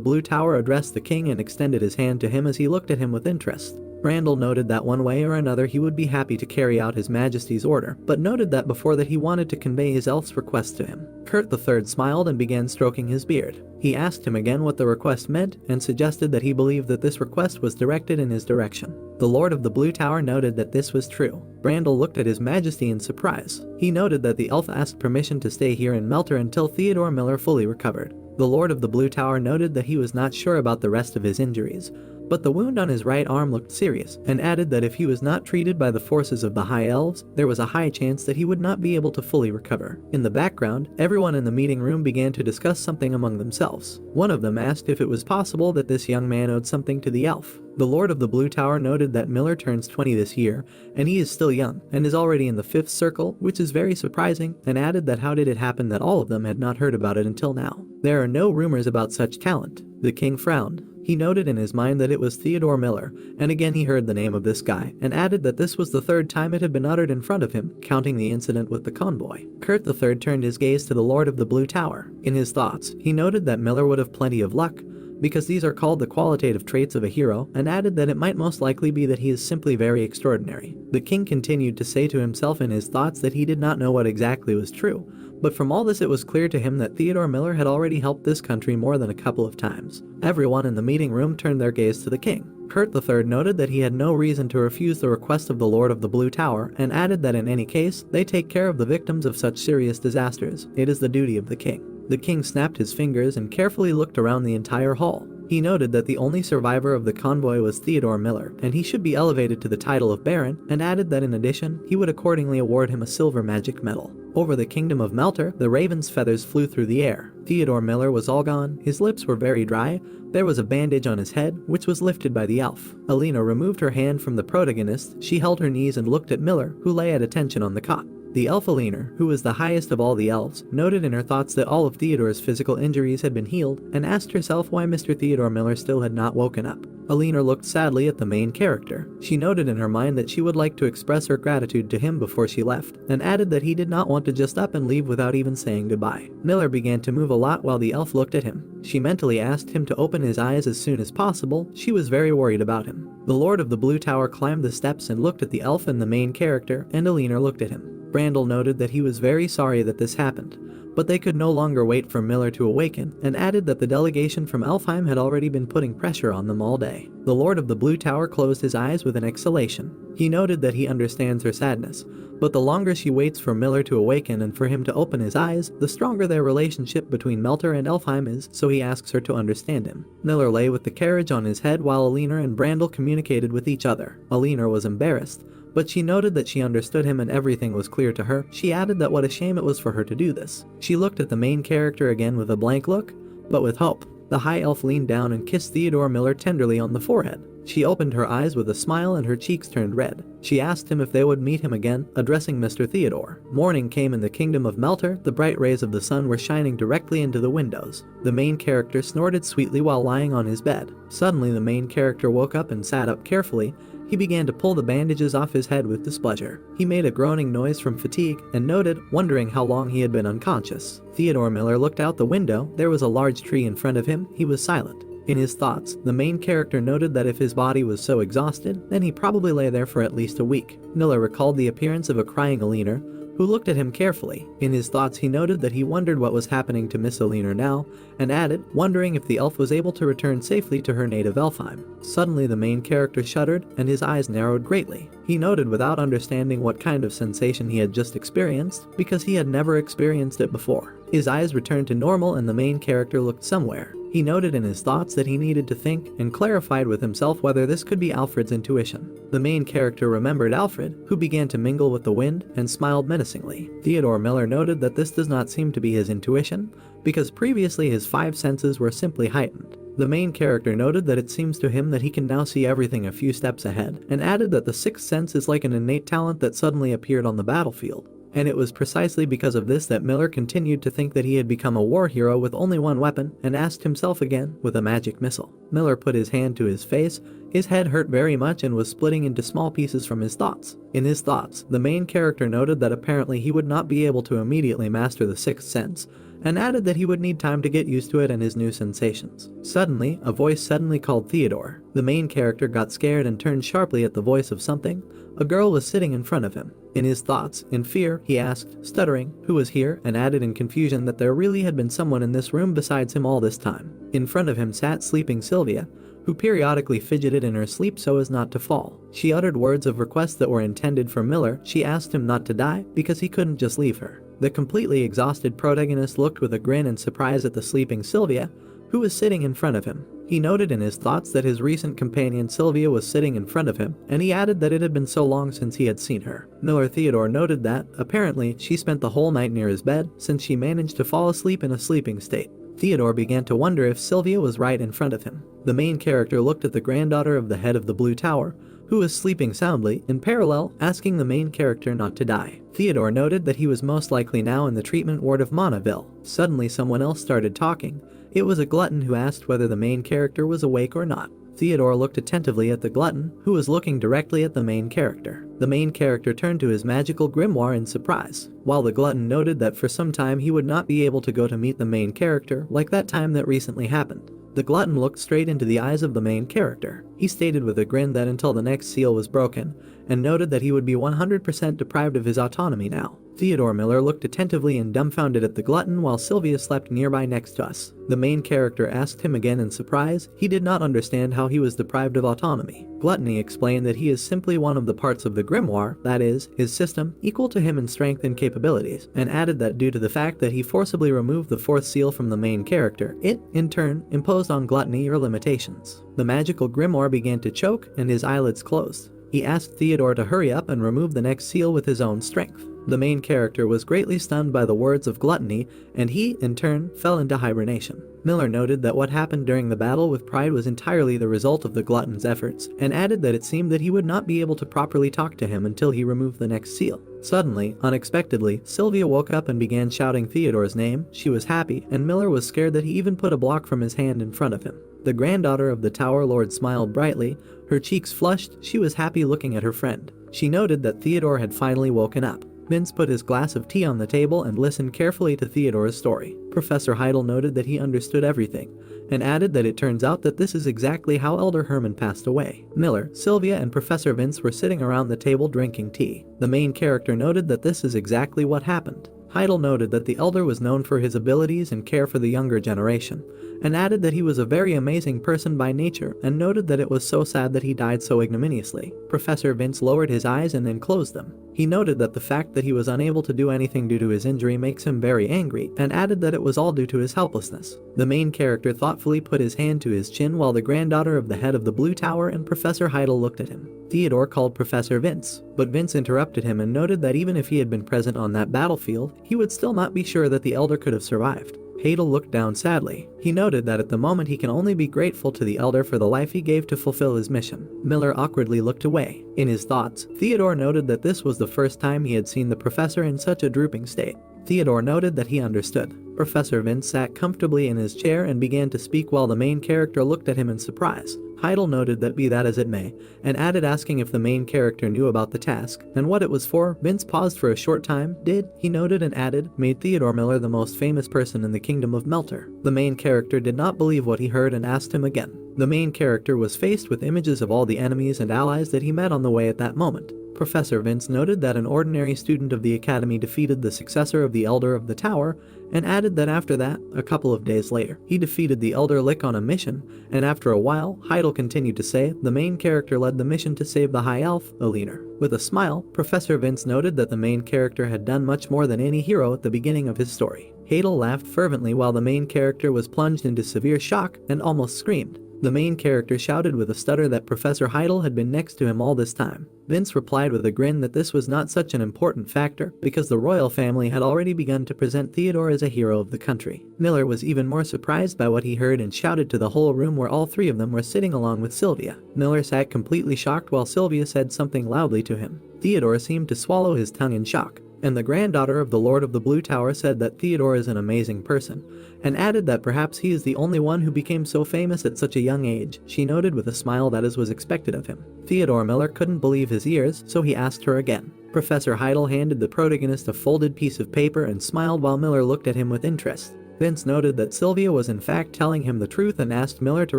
Blue Tower addressed the king and extended his hand to him as he looked at him with interest. Brandel noted that one way or another he would be happy to carry out His Majesty's order, but noted that before that he wanted to convey his elf's request to him. Kurt III smiled and began stroking his beard. He asked him again what the request meant and suggested that he believed that this request was directed in his direction. The Lord of the Blue Tower noted that this was true. Brandel looked at His Majesty in surprise. He noted that the elf asked permission to stay here in Melter until Theodore Miller fully recovered. The Lord of the Blue Tower noted that he was not sure about the rest of his injuries, but the wound on his right arm looked serious, and added that if he was not treated by the forces of the High Elves, there was a high chance that he would not be able to fully recover. In the background, everyone in the meeting room began to discuss something among themselves. One of them asked if it was possible that this young man owed something to the elf. The Lord of the Blue Tower noted that Miller turns 20 this year, and he is still young, and is already in the 5th circle, which is very surprising, and added that how did it happen that all of them had not heard about it until now. There are no rumors about such talent. The king frowned. He noted in his mind that it was Theodore Miller, and again he heard the name of this guy, and added that this was the 3rd time it had been uttered in front of him, counting the incident with the convoy. Kurt III turned his gaze to the Lord of the Blue Tower. In his thoughts, he noted that Miller would have plenty of luck, because these are called the qualitative traits of a hero, and added that it might most likely be that he is simply very extraordinary. The king continued to say to himself in his thoughts that he did not know what exactly was true, but from all this it was clear to him that Theodore Miller had already helped this country more than a couple of times. Everyone in the meeting room turned their gaze to the king. Kurt III noted that he had no reason to refuse the request of the Lord of the Blue Tower, and added that in any case, they take care of the victims of such serious disasters. It is the duty of the king. The king snapped his fingers and carefully looked around the entire hall. He noted that the only survivor of the convoy was Theodore Miller, and he should be elevated to the title of Baron, and added that in addition, he would accordingly award him a silver magic medal. Over the kingdom of Melter, the raven's feathers flew through the air. Theodore Miller was all gone, his lips were very dry, there was a bandage on his head, which was lifted by the elf. Alina removed her hand from the protagonist, she held her knees and looked at Miller, who lay at attention on the cot. The elf Alina, who was the highest of all the elves, noted in her thoughts that all of Theodore's physical injuries had been healed, and asked herself why Mr. Theodore Miller still had not woken up. Alina looked sadly at the main character. She noted in her mind that she would like to express her gratitude to him before she left, and added that he did not want to just up and leave without even saying goodbye. Miller began to move a lot while the elf looked at him. She mentally asked him to open his eyes as soon as possible. She was very worried about him. The Lord of the Blue Tower climbed the steps and looked at the elf and the main character, and Alina looked at him. Brandel noted that he was very sorry that this happened, but they could no longer wait for Miller to awaken, and added that the delegation from Elfheim had already been putting pressure on them all day. The Lord of the Blue Tower closed his eyes with an exhalation. He noted that he understands her sadness, but the longer she waits for Miller to awaken and for him to open his eyes, the stronger their relationship between Melter and Elfheim is, so he asks her to understand him. Miller lay with the carriage on his head while Alina and Brandel communicated with each other. Alina was embarrassed, but she noted that she understood him and everything was clear to her. She added that what a shame it was for her to do this. She looked at the main character again with a blank look, but with hope. The high elf leaned down and kissed Theodore Miller tenderly on the forehead. She opened her eyes with a smile and her cheeks turned red. She asked him if they would meet him again, addressing Mr. Theodore. Morning came in the kingdom of Melter. The bright rays of the sun were shining directly into the windows. The main character snorted sweetly while lying on his bed. Suddenly the main character woke up and sat up carefully. He began to pull the bandages off his head with displeasure. He made a groaning noise from fatigue and noted, wondering how long he had been unconscious. Theodore Miller looked out the window. There was a large tree in front of him. He was silent. In his thoughts, the main character noted that if his body was so exhausted, then he probably lay there for at least a week. Miller recalled the appearance of a crying Alina, who looked at him carefully. In his thoughts he noted that he wondered what was happening to Miss Eleanor now, and added, wondering if the elf was able to return safely to her native Elfheim. Suddenly the main character shuddered, and his eyes narrowed greatly. He noted without understanding what kind of sensation he had just experienced, because he had never experienced it before. His eyes returned to normal and the main character looked somewhere. He noted in his thoughts that he needed to think, and clarified with himself whether this could be Alfred's intuition. The main character remembered Alfred, who began to mingle with the wind, and smiled menacingly. Theodore Miller noted that this does not seem to be his intuition, because previously his 5 senses were simply heightened. The main character noted that it seems to him that he can now see everything a few steps ahead, and added that the 6th sense is like an innate talent that suddenly appeared on the battlefield. And it was precisely because of this that Miller continued to think that he had become a war hero with only one weapon, and asked himself again with a magic missile. Miller put his hand to his face. His head hurt very much and was splitting into small pieces from his thoughts. In his thoughts, the main character noted that apparently he would not be able to immediately master the 6th sense, and added that he would need time to get used to it and his new sensations. Suddenly, a voice suddenly called Theodore. The main character got scared and turned sharply at the voice of something. A girl was sitting in front of him. In his thoughts, in fear, he asked, stuttering, who was here, and added in confusion that there really had been someone in this room besides him all this time. In front of him sat sleeping Sylvia, who periodically fidgeted in her sleep so as not to fall. She uttered words of request that were intended for Miller. She asked him not to die because he couldn't just leave her. The completely exhausted protagonist looked with a grin and surprise at the sleeping Sylvia, who was sitting in front of him. He noted in his thoughts that his recent companion Sylvia was sitting in front of him, and he added that it had been so long since he had seen her. Miller Theodore noted that, apparently, she spent the whole night near his bed, since she managed to fall asleep in a sleeping state. Theodore began to wonder if Sylvia was right in front of him. The main character looked at the granddaughter of the head of the Blue Tower, who was sleeping soundly, in parallel, asking the main character not to die. Theodore noted that he was most likely now in the treatment ward of Monaville. Suddenly someone else started talking. It was a glutton who asked whether the main character was awake or not. Theodore looked attentively at the glutton, who was looking directly at the main character. The main character turned to his magical grimoire in surprise, while the glutton noted that for some time he would not be able to go to meet the main character, like that time that recently happened. The glutton looked straight into the eyes of the main character. He stated with a grin that until the next seal was broken, and noted that he would be 100% deprived of his autonomy now. Theodore Miller looked attentively and dumbfounded at the glutton while Sylvia slept nearby next to us. The main character asked him again in surprise. He did not understand how he was deprived of autonomy. Gluttony explained that he is simply one of the parts of the grimoire, that is, his system, equal to him in strength and capabilities, and added that due to the fact that he forcibly removed the 4th seal from the main character, it, in turn, imposed on Gluttony or limitations. The magical grimoire began to choke and his eyelids closed. He asked Theodore to hurry up and remove the next seal with his own strength. The main character was greatly stunned by the words of Gluttony, and he, in turn, fell into hibernation. Miller noted that what happened during the battle with Pride was entirely the result of the glutton's efforts, and added that it seemed that he would not be able to properly talk to him until he removed the next seal. Suddenly, unexpectedly, Sylvia woke up and began shouting Theodore's name. She was happy, and Miller was scared that he even put a block from his hand in front of him. The granddaughter of the Tower Lord smiled brightly. Her cheeks flushed. She was happy looking at her friend. She noted that Theodore had finally woken up. Vince put his glass of tea on the table and listened carefully to Theodore's story. Professor Heidel noted that he understood everything, and added that it turns out that this is exactly how Elder Herman passed away. Miller, Sylvia, and Professor Vince were sitting around the table drinking tea. The main character noted that this is exactly what happened. Heidel noted that the Elder was known for his abilities and care for the younger generation, and added that he was a very amazing person by nature, and noted that it was so sad that he died so ignominiously. Professor Vince lowered his eyes and then closed them. He noted that the fact that he was unable to do anything due to his injury makes him very angry, and added that it was all due to his helplessness. The main character thoughtfully put his hand to his chin while the granddaughter of the head of the Blue Tower and Professor Heidel looked at him. Theodore called Professor Vince, but Vince interrupted him and noted that even if he had been present on that battlefield, he would still not be sure that the Elder could have survived. Heidel looked down sadly. He noted that at the moment he can only be grateful to the Elder for the life he gave to fulfill his mission. Miller awkwardly looked away. In his thoughts, Theodore noted that this was the first time he had seen the professor in such a drooping state. Theodore noted that he understood. Professor Vince sat comfortably in his chair and began to speak while the main character looked at him in surprise. Heidel noted that be that as it may, and added asking if the main character knew about the task, and what it was for. Vince paused for a short time. He noted and added, made Theodore Miller the most famous person in the kingdom of Melter. The main character did not believe what he heard and asked him again. The main character was faced with images of all the enemies and allies that he met on the way at that moment. Professor Vince noted that an ordinary student of the academy defeated the successor of the Elder of the Tower, and added that after that, a couple of days later, he defeated the Elder Lick on a mission, and after a while, Heidel continued to say, the main character led the mission to save the High Elf, Aliner. With a smile, Professor Vince noted that the main character had done much more than any hero at the beginning of his story. Heidel laughed fervently while the main character was plunged into severe shock and almost screamed. The main character shouted with a stutter that Professor Heidel had been next to him all this time. Vince replied with a grin that this was not such an important factor because the royal family had already begun to present Theodore as a hero of the country. Miller was even more surprised by what he heard and shouted to the whole room where all three of them were sitting along with Sylvia. Miller sat completely shocked while Sylvia said something loudly to him. Theodore seemed to swallow his tongue in shock. And the granddaughter of the Lord of the Blue Tower said that Theodore is an amazing person, and added that perhaps he is the only one who became so famous at such a young age. She noted with a smile that as was expected of him. Theodore Miller couldn't believe his ears, so he asked her again. Professor Heidel handed the protagonist a folded piece of paper and smiled while Miller looked at him with interest. Vince noted that Sylvia was in fact telling him the truth and asked Miller to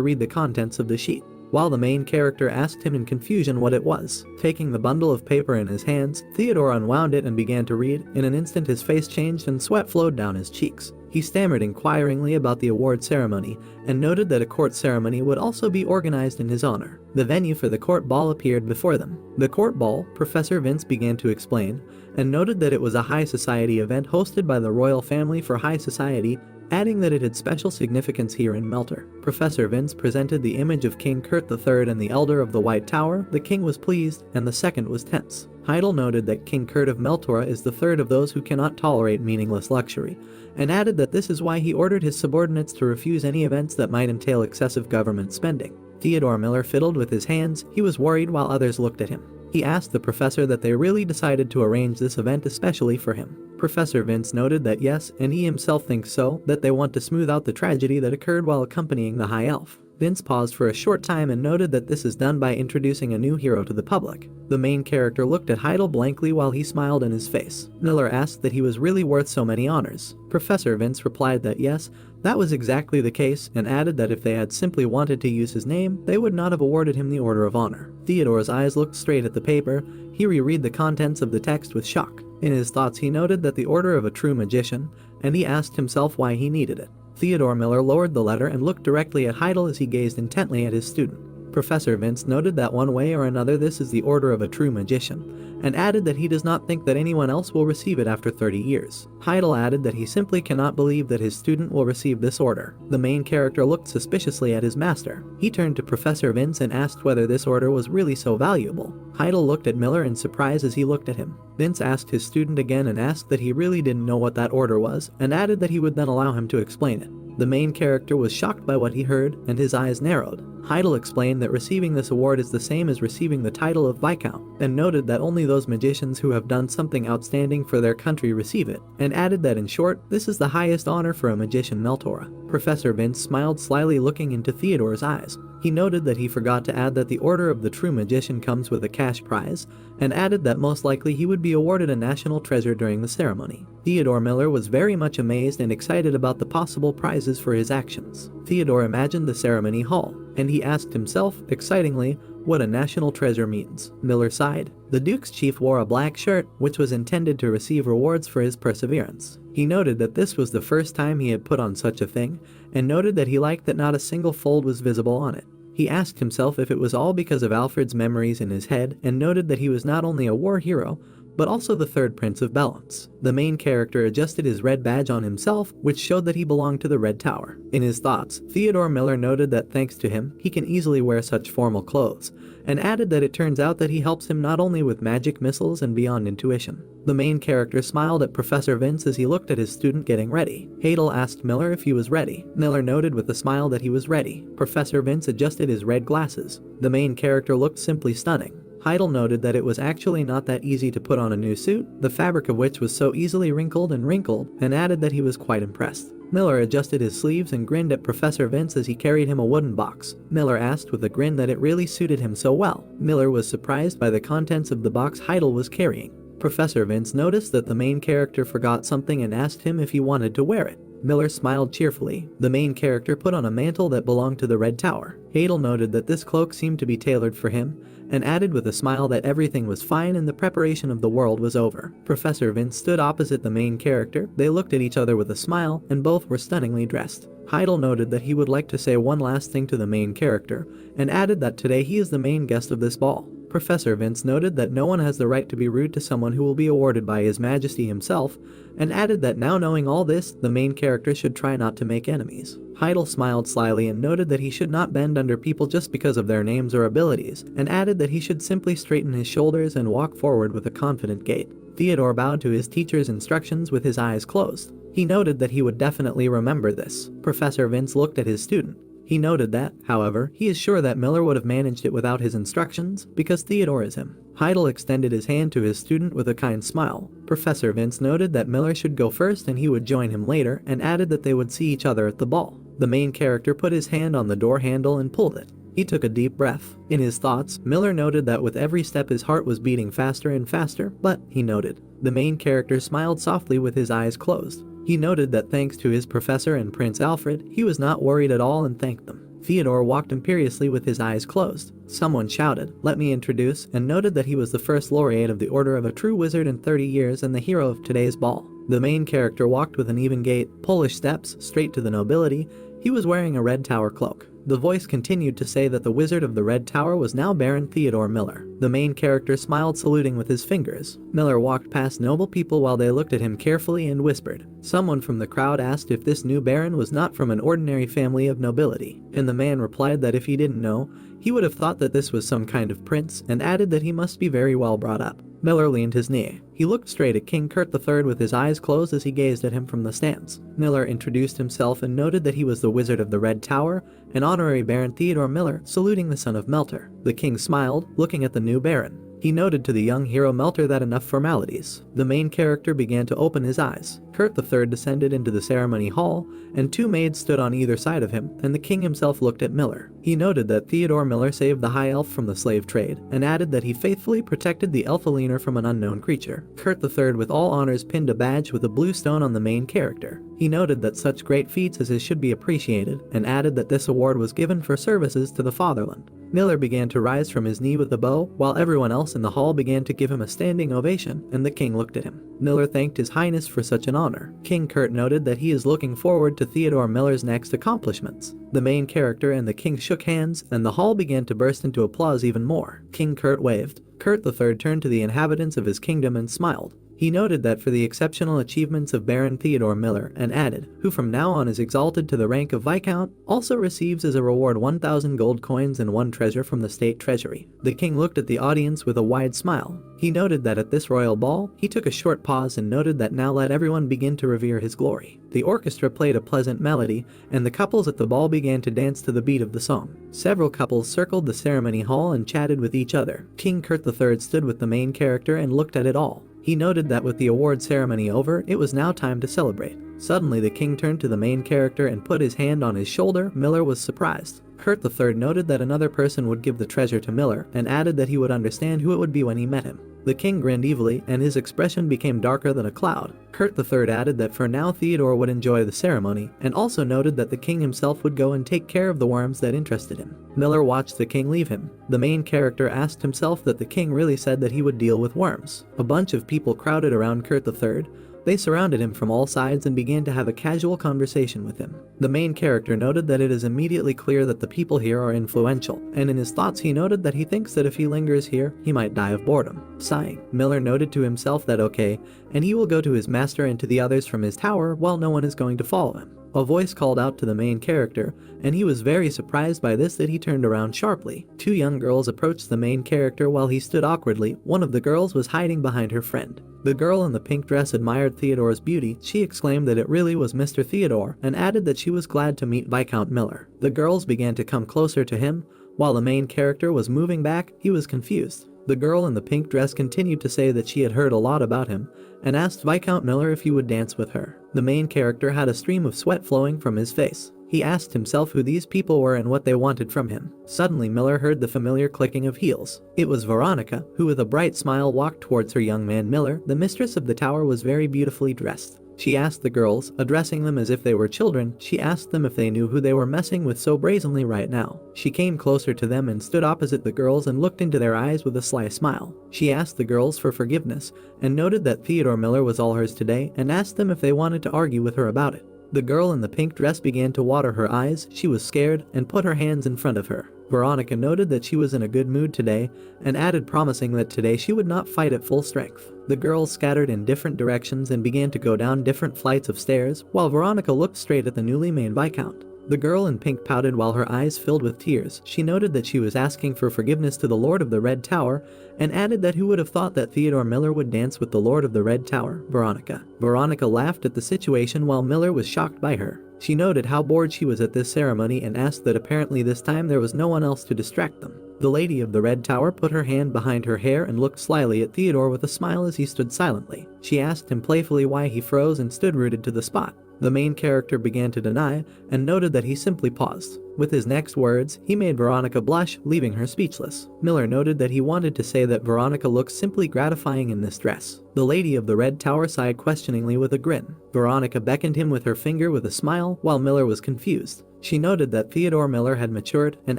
read the contents of the sheet, while the main character asked him in confusion what it was. Taking the bundle of paper in his hands, Theodore unwound it and began to read. In an instant his face changed and sweat flowed down his cheeks. He stammered inquiringly about the award ceremony, and noted that a court ceremony would also be organized in his honor. The venue for the court ball appeared before them. The court ball, Professor Vince began to explain, and noted that it was a high society event hosted by the royal family for high society, adding that it had special significance here in Melter. Professor Vince presented the image of King Kurt III and the Elder of the White Tower. The king was pleased, and the second was tense. Heidel noted that King Kurt of Meltora is the third of those who cannot tolerate meaningless luxury, and added that this is why he ordered his subordinates to refuse any events that might entail excessive government spending. Theodore Miller fiddled with his hands. He was worried while others looked at him. He asked the professor that they really decided to arrange this event especially for him. Professor Vince noted that yes, and he himself thinks so, that they want to smooth out the tragedy that occurred while accompanying the High Elf. Vince paused for a short time and noted that this is done by introducing a new hero to the public. The main character looked at Heidel blankly while he smiled in his face. Miller asked that he was really worth so many honors. Professor Vince replied that yes, that was exactly the case, and added that if they had simply wanted to use his name, they would not have awarded him the Order of Honor. Theodore's eyes looked straight at the paper. He reread the contents of the text with shock. In his thoughts he noted that the Order of a True Magician, and he asked himself why he needed it. Theodore Miller lowered the letter and looked directly at Heidel as he gazed intently at his student. Professor Vince noted that one way or another this is the Order of a True Magician, and added that he does not think that anyone else will receive it after 30 years. Heidel added that he simply cannot believe that his student will receive this order. The main character looked suspiciously at his master. He turned to Professor Vince and asked whether this order was really so valuable. Heidel looked at Miller in surprise as he looked at him. Vince asked his student again and asked that he really didn't know what that order was, and added that he would then allow him to explain it. The main character was shocked by what he heard, and his eyes narrowed. Heidel explained that receiving this award is the same as receiving the title of Viscount, and noted that only those magicians who have done something outstanding for their country receive it, and added that in short, this is the highest honor for a magician Meltora. Professor Vince smiled slyly looking into Theodore's eyes. He noted that he forgot to add that the Order of the True Magician comes with a cash prize, and added that most likely he would be awarded a national treasure during the ceremony. Theodore Miller was very much amazed and excited about the possible prizes for his actions. Theodore imagined the ceremony hall, and he asked himself, excitingly, what a national treasure means. Miller sighed. The Duke's chief wore a black shirt, which was intended to receive rewards for his perseverance. He noted that this was the first time he had put on such a thing, and noted that he liked that not a single fold was visible on it. He asked himself if it was all because of Alfred's memories in his head, and noted that he was not only a war hero, but also the third Prince of Balance. The main character adjusted his red badge on himself, which showed that he belonged to the Red Tower. In his thoughts, Theodore Miller noted that thanks to him, he can easily wear such formal clothes, and added that it turns out that he helps him not only with magic missiles and beyond intuition. The main character smiled at Professor Vince as he looked at his student getting ready. Heidel asked Miller if he was ready. Miller noted with a smile that he was ready. Professor Vince adjusted his red glasses. The main character looked simply stunning. Heidel noted that it was actually not that easy to put on a new suit, the fabric of which was so easily wrinkled, and added that he was quite impressed. Miller adjusted his sleeves and grinned at Professor Vince as he carried him a wooden box. Miller asked with a grin that it really suited him so well. Miller was surprised by the contents of the box Heidel was carrying. Professor Vince noticed that the main character forgot something and asked him if he wanted to wear it. Miller smiled cheerfully. The main character put on a mantle that belonged to the Red Tower. Hadel noted that this cloak seemed to be tailored for him, and added with a smile that everything was fine and the preparation of the world was over. Professor Vince stood opposite the main character. They looked at each other with a smile, and both were stunningly dressed. Heidel noted that he would like to say one last thing to the main character, and added that today he is the main guest of this ball. Professor Vince noted that no one has the right to be rude to someone who will be awarded by His Majesty himself, and added that now knowing all this, the main character should try not to make enemies. Heidel smiled slyly and noted that he should not bend under people just because of their names or abilities, and added that he should simply straighten his shoulders and walk forward with a confident gait. Theodore bowed to his teacher's instructions with his eyes closed. He noted that he would definitely remember this. Professor Vince looked at his student. He noted that, however, he is sure that Miller would have managed it without his instructions, because Theodore is him. Heidel extended his hand to his student with a kind smile. Professor Vince noted that Miller should go first and he would join him later, and added that they would see each other at the ball. The main character put his hand on the door handle and pulled it. He took a deep breath. In his thoughts, Miller noted that with every step his heart was beating faster and faster, but, he noted, the main character smiled softly with his eyes closed. He noted that thanks to his professor and Prince Alfred, he was not worried at all and thanked them. Theodore walked imperiously with his eyes closed. Someone shouted, "Let me introduce," and noted that he was the first laureate of the Order of a True Wizard in 30 years and the hero of today's ball. The main character walked with an even gait, Polish steps, straight to the nobility. He was wearing a Red Tower cloak. The voice continued to say that the Wizard of the Red Tower was now Baron Theodore Miller. The main character smiled, saluting with his fingers. Miller walked past noble people while they looked at him carefully and whispered. Someone from the crowd asked if this new Baron was not from an ordinary family of nobility, and the man replied that if he didn't know, he would have thought that this was some kind of prince, and added that he must be very well brought up. Miller leaned his knee. He looked straight at King Kurt III with his eyes closed as he gazed at him from the stands. Miller introduced himself and noted that he was the Wizard of the Red Tower, an honorary Baron Theodore Miller, saluting the son of Melter. The king smiled, looking at the new Baron. He noted to the young hero Melter that enough formalities. The main character began to open his eyes. Kurt III descended into the ceremony hall, and two maids stood on either side of him, and the king himself looked at Miller. He noted that Theodore Miller saved the high elf from the slave trade, and added that he faithfully protected the elf-aliener from an unknown creature. Kurt III with all honors pinned a badge with a blue stone on the main character. He noted that such great feats as his should be appreciated, and added that this award was given for services to the fatherland. Miller began to rise from his knee with a bow, while everyone else in the hall began to give him a standing ovation, and the king looked at him. Miller thanked His Highness for such an honor. King Kurt noted that he is looking forward to Theodore Miller's next accomplishments. The main character and the king shook hands, and the hall began to burst into applause even more. King Kurt waved. Kurt III turned to the inhabitants of his kingdom and smiled. He noted that for the exceptional achievements of Baron Theodore Miller, and added, who from now on is exalted to the rank of Viscount, also receives as a reward 1,000 gold coins and 1 treasure from the state treasury. The king looked at the audience with a wide smile. He noted that at this royal ball, he took a short pause and noted that now let everyone begin to revere his glory. The orchestra played a pleasant melody, and the couples at the ball began to dance to the beat of the song. Several couples circled the ceremony hall and chatted with each other. King Kurt III stood with the main character and looked at it all. He noted that with the award ceremony over, it was now time to celebrate. Suddenly the king turned to the main character and put his hand on his shoulder. Miller was surprised. Kurt III noted that another person would give the treasure to Miller, and added that he would understand who it would be when he met him. The king grinned evilly, and his expression became darker than a cloud. Kurt III added that for now Theodore would enjoy the ceremony, and also noted that the king himself would go and take care of the worms that interested him. Miller watched the king leave him. The main character asked himself that the king really said that he would deal with worms. A bunch of people crowded around Kurt III. They surrounded him from all sides and began to have a casual conversation with him. The main character noted that it is immediately clear that the people here are influential, and in his thoughts he noted that he thinks that if he lingers here, he might die of boredom. Sighing, Miller noted to himself that okay, and he will go to his master and to the others from his tower while no one is going to follow him. A voice called out to the main character, and he was very surprised by this that he turned around sharply. Two young girls approached the main character while he stood awkwardly. One of the girls was hiding behind her friend. The girl in the pink dress admired Theodore's beauty. She exclaimed that it really was Mr. Theodore, and added that she was glad to meet Viscount Miller. The girls began to come closer to him. While the main character was moving back, he was confused. The girl in the pink dress continued to say that she had heard a lot about him, and asked Viscount Miller if he would dance with her. The main character had a stream of sweat flowing from his face. He asked himself who these people were and what they wanted from him. Suddenly Miller heard the familiar clicking of heels. It was Veronica, who with a bright smile walked towards her young man Miller. The mistress of the tower was very beautifully dressed. She asked the girls, addressing them as if they were children. She asked them if they knew who they were messing with so brazenly right now. She came closer to them and stood opposite the girls and looked into their eyes with a sly smile. She asked the girls for forgiveness and noted that Theodore Miller was all hers today and asked them if they wanted to argue with her about it. The girl in the pink dress began to water her eyes. She was scared and put her hands in front of her. Veronica noted that she was in a good mood today and added, promising that today she would not fight at full strength. The girls scattered in different directions and began to go down different flights of stairs while Veronica looked straight at the newly made Viscount. The girl in pink pouted while her eyes filled with tears. She noted that she was asking for forgiveness to the Lord of the Red Tower and added that who would have thought that Theodore Miller would dance with the Lord of the Red Tower, Veronica. Veronica laughed at the situation while Miller was shocked by her. She noted how bored she was at this ceremony and asked that apparently this time there was no one else to distract them. The Lady of the Red Tower put her hand behind her hair and looked slyly at Theodore with a smile as he stood silently. She asked him playfully why he froze and stood rooted to the spot. The main character began to deny and noted that he simply paused. With his next words, he made Veronica blush, leaving her speechless. Miller noted that he wanted to say that Veronica looked simply gratifying in this dress. The Lady of the Red Tower sighed questioningly with a grin. Veronica beckoned him with her finger with a smile while Miller was confused. She noted that Theodore Miller had matured and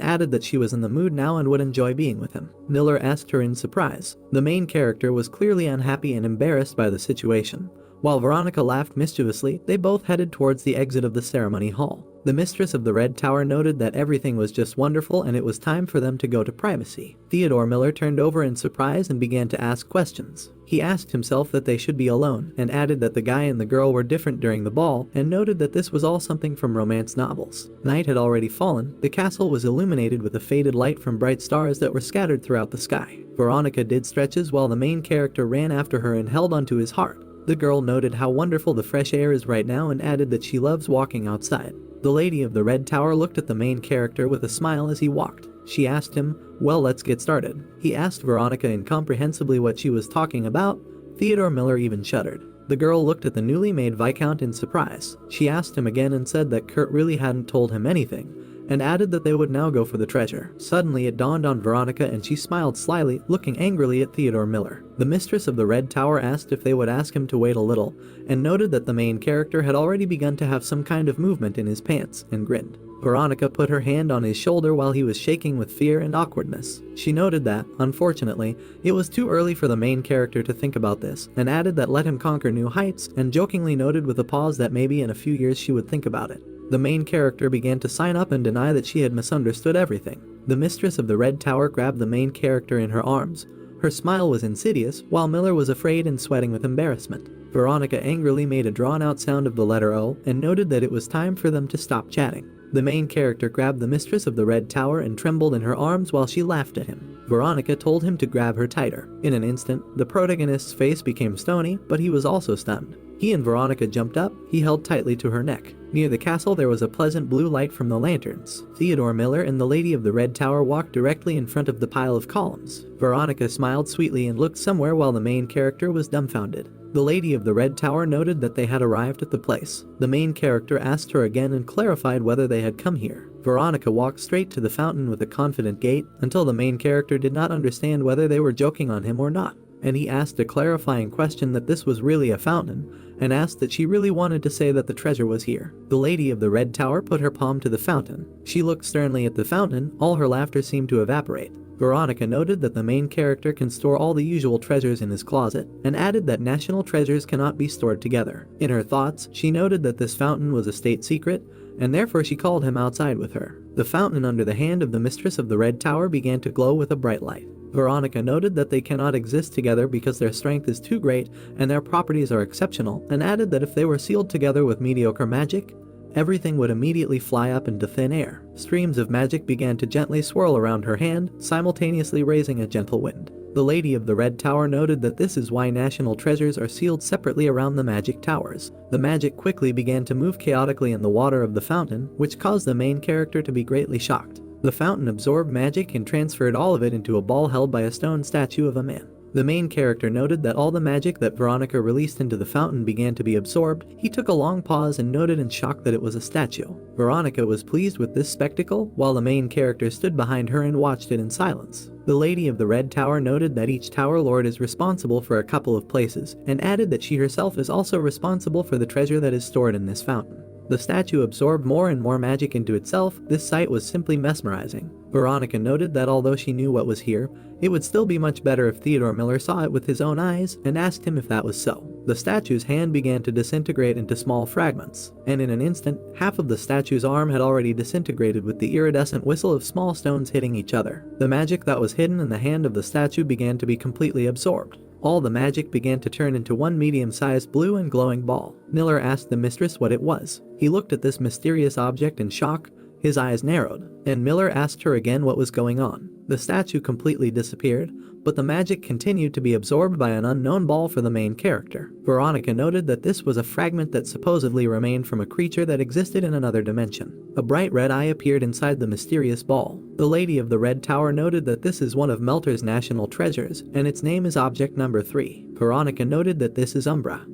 added that she was in the mood now and would enjoy being with him. Miller asked her in surprise. The main character was clearly unhappy and embarrassed by the situation. While Veronica laughed mischievously, they both headed towards the exit of the ceremony hall. The mistress of the Red Tower noted that everything was just wonderful and it was time for them to go to privacy. Theodore Miller turned over in surprise and began to ask questions. He asked himself that they should be alone and added that the guy and the girl were different during the ball and noted that this was all something from romance novels. Night had already fallen. The castle was illuminated with a faded light from bright stars that were scattered throughout the sky. Veronica did stretches while the main character ran after her and held onto his heart. The girl noted how wonderful the fresh air is right now and added that she loves walking outside. The Lady of the Red Tower looked at the main character with a smile as he walked. She asked him, "Well, let's get started." He asked Veronica incomprehensibly what she was talking about. Theodore Miller even shuddered. The girl looked at the newly made Viscount in surprise. She asked him again and said that Kurt really hadn't told him anything, and added that they would now go for the treasure. Suddenly it dawned on Veronica and she smiled slyly, looking angrily at Theodore Miller. The mistress of the Red Tower asked if they would ask him to wait a little, and noted that the main character had already begun to have some kind of movement in his pants, and grinned. Veronica put her hand on his shoulder while he was shaking with fear and awkwardness. She noted that, unfortunately, it was too early for the main character to think about this, and added that let him conquer new heights, and jokingly noted with a pause that maybe in a few years she would think about it. The main character began to sign up and deny that she had misunderstood everything. The mistress of the Red Tower grabbed the main character in her arms. Her smile was insidious, while Miller was afraid and sweating with embarrassment. Veronica angrily made a drawn-out sound of the letter O and noted that it was time for them to stop chatting. The main character grabbed the mistress of the Red Tower and trembled in her arms while she laughed at him. Veronica told him to grab her tighter. In an instant, the protagonist's face became stony, but he was also stunned. He and Veronica jumped up. He held tightly to her neck. Near the castle there was a pleasant blue light from the lanterns. Theodore Miller and the Lady of the Red Tower walked directly in front of the pile of columns. Veronica smiled sweetly and looked somewhere while the main character was dumbfounded. The Lady of the Red Tower noted that they had arrived at the place. The main character asked her again and clarified whether they had come here. Veronica walked straight to the fountain with a confident gait until the main character did not understand whether they were joking on him or not, and he asked a clarifying question that this was really a fountain, and asked that she really wanted to say that the treasure was here. The Lady of the Red Tower put her palm to the fountain. She looked sternly at the fountain. All her laughter seemed to evaporate. Veronica noted that the main character can store all the usual treasures in his closet, and added that national treasures cannot be stored together. In her thoughts, she noted that this fountain was a state secret, and therefore she called him outside with her. The fountain under the hand of the mistress of the Red Tower began to glow with a bright light. Veronica noted that they cannot exist together because their strength is too great and their properties are exceptional, and added that if they were sealed together with mediocre magic, everything would immediately fly up into thin air. Streams of magic began to gently swirl around her hand, simultaneously raising a gentle wind. The Lady of the Red Tower noted that this is why national treasures are sealed separately around the magic towers. The magic quickly began to move chaotically in the water of the fountain, which caused the main character to be greatly shocked. The fountain absorbed magic and transferred all of it into a ball held by a stone statue of a man. The main character noted that all the magic that Veronica released into the fountain began to be absorbed. He took a long pause and noted in shock that it was a statue. Veronica was pleased with this spectacle, while the main character stood behind her and watched it in silence. The Lady of the Red Tower noted that each Tower Lord is responsible for a couple of places, and added that she herself is also responsible for the treasure that is stored in this fountain. The statue absorbed more and more magic into itself. This sight was simply mesmerizing. Veronica noted that although she knew what was here, it would still be much better if Theodore Miller saw it with his own eyes, and asked him if that was so. The statue's hand began to disintegrate into small fragments, and in an instant, half of the statue's arm had already disintegrated with the iridescent whistle of small stones hitting each other. The magic that was hidden in the hand of the statue began to be completely absorbed. All the magic began to turn into one medium-sized blue and glowing ball. Miller asked the mistress what it was. He looked at this mysterious object in shock. His eyes narrowed, and Miller asked her again what was going on. The statue completely disappeared, but the magic continued to be absorbed by an unknown ball for the main character. Veronica noted that this was a fragment that supposedly remained from a creature that existed in another dimension. A bright red eye appeared inside the mysterious ball. The Lady of the Red Tower noted that this is one of Melter's national treasures, and its name is Object Number 3. Veronica noted that this is Umbra.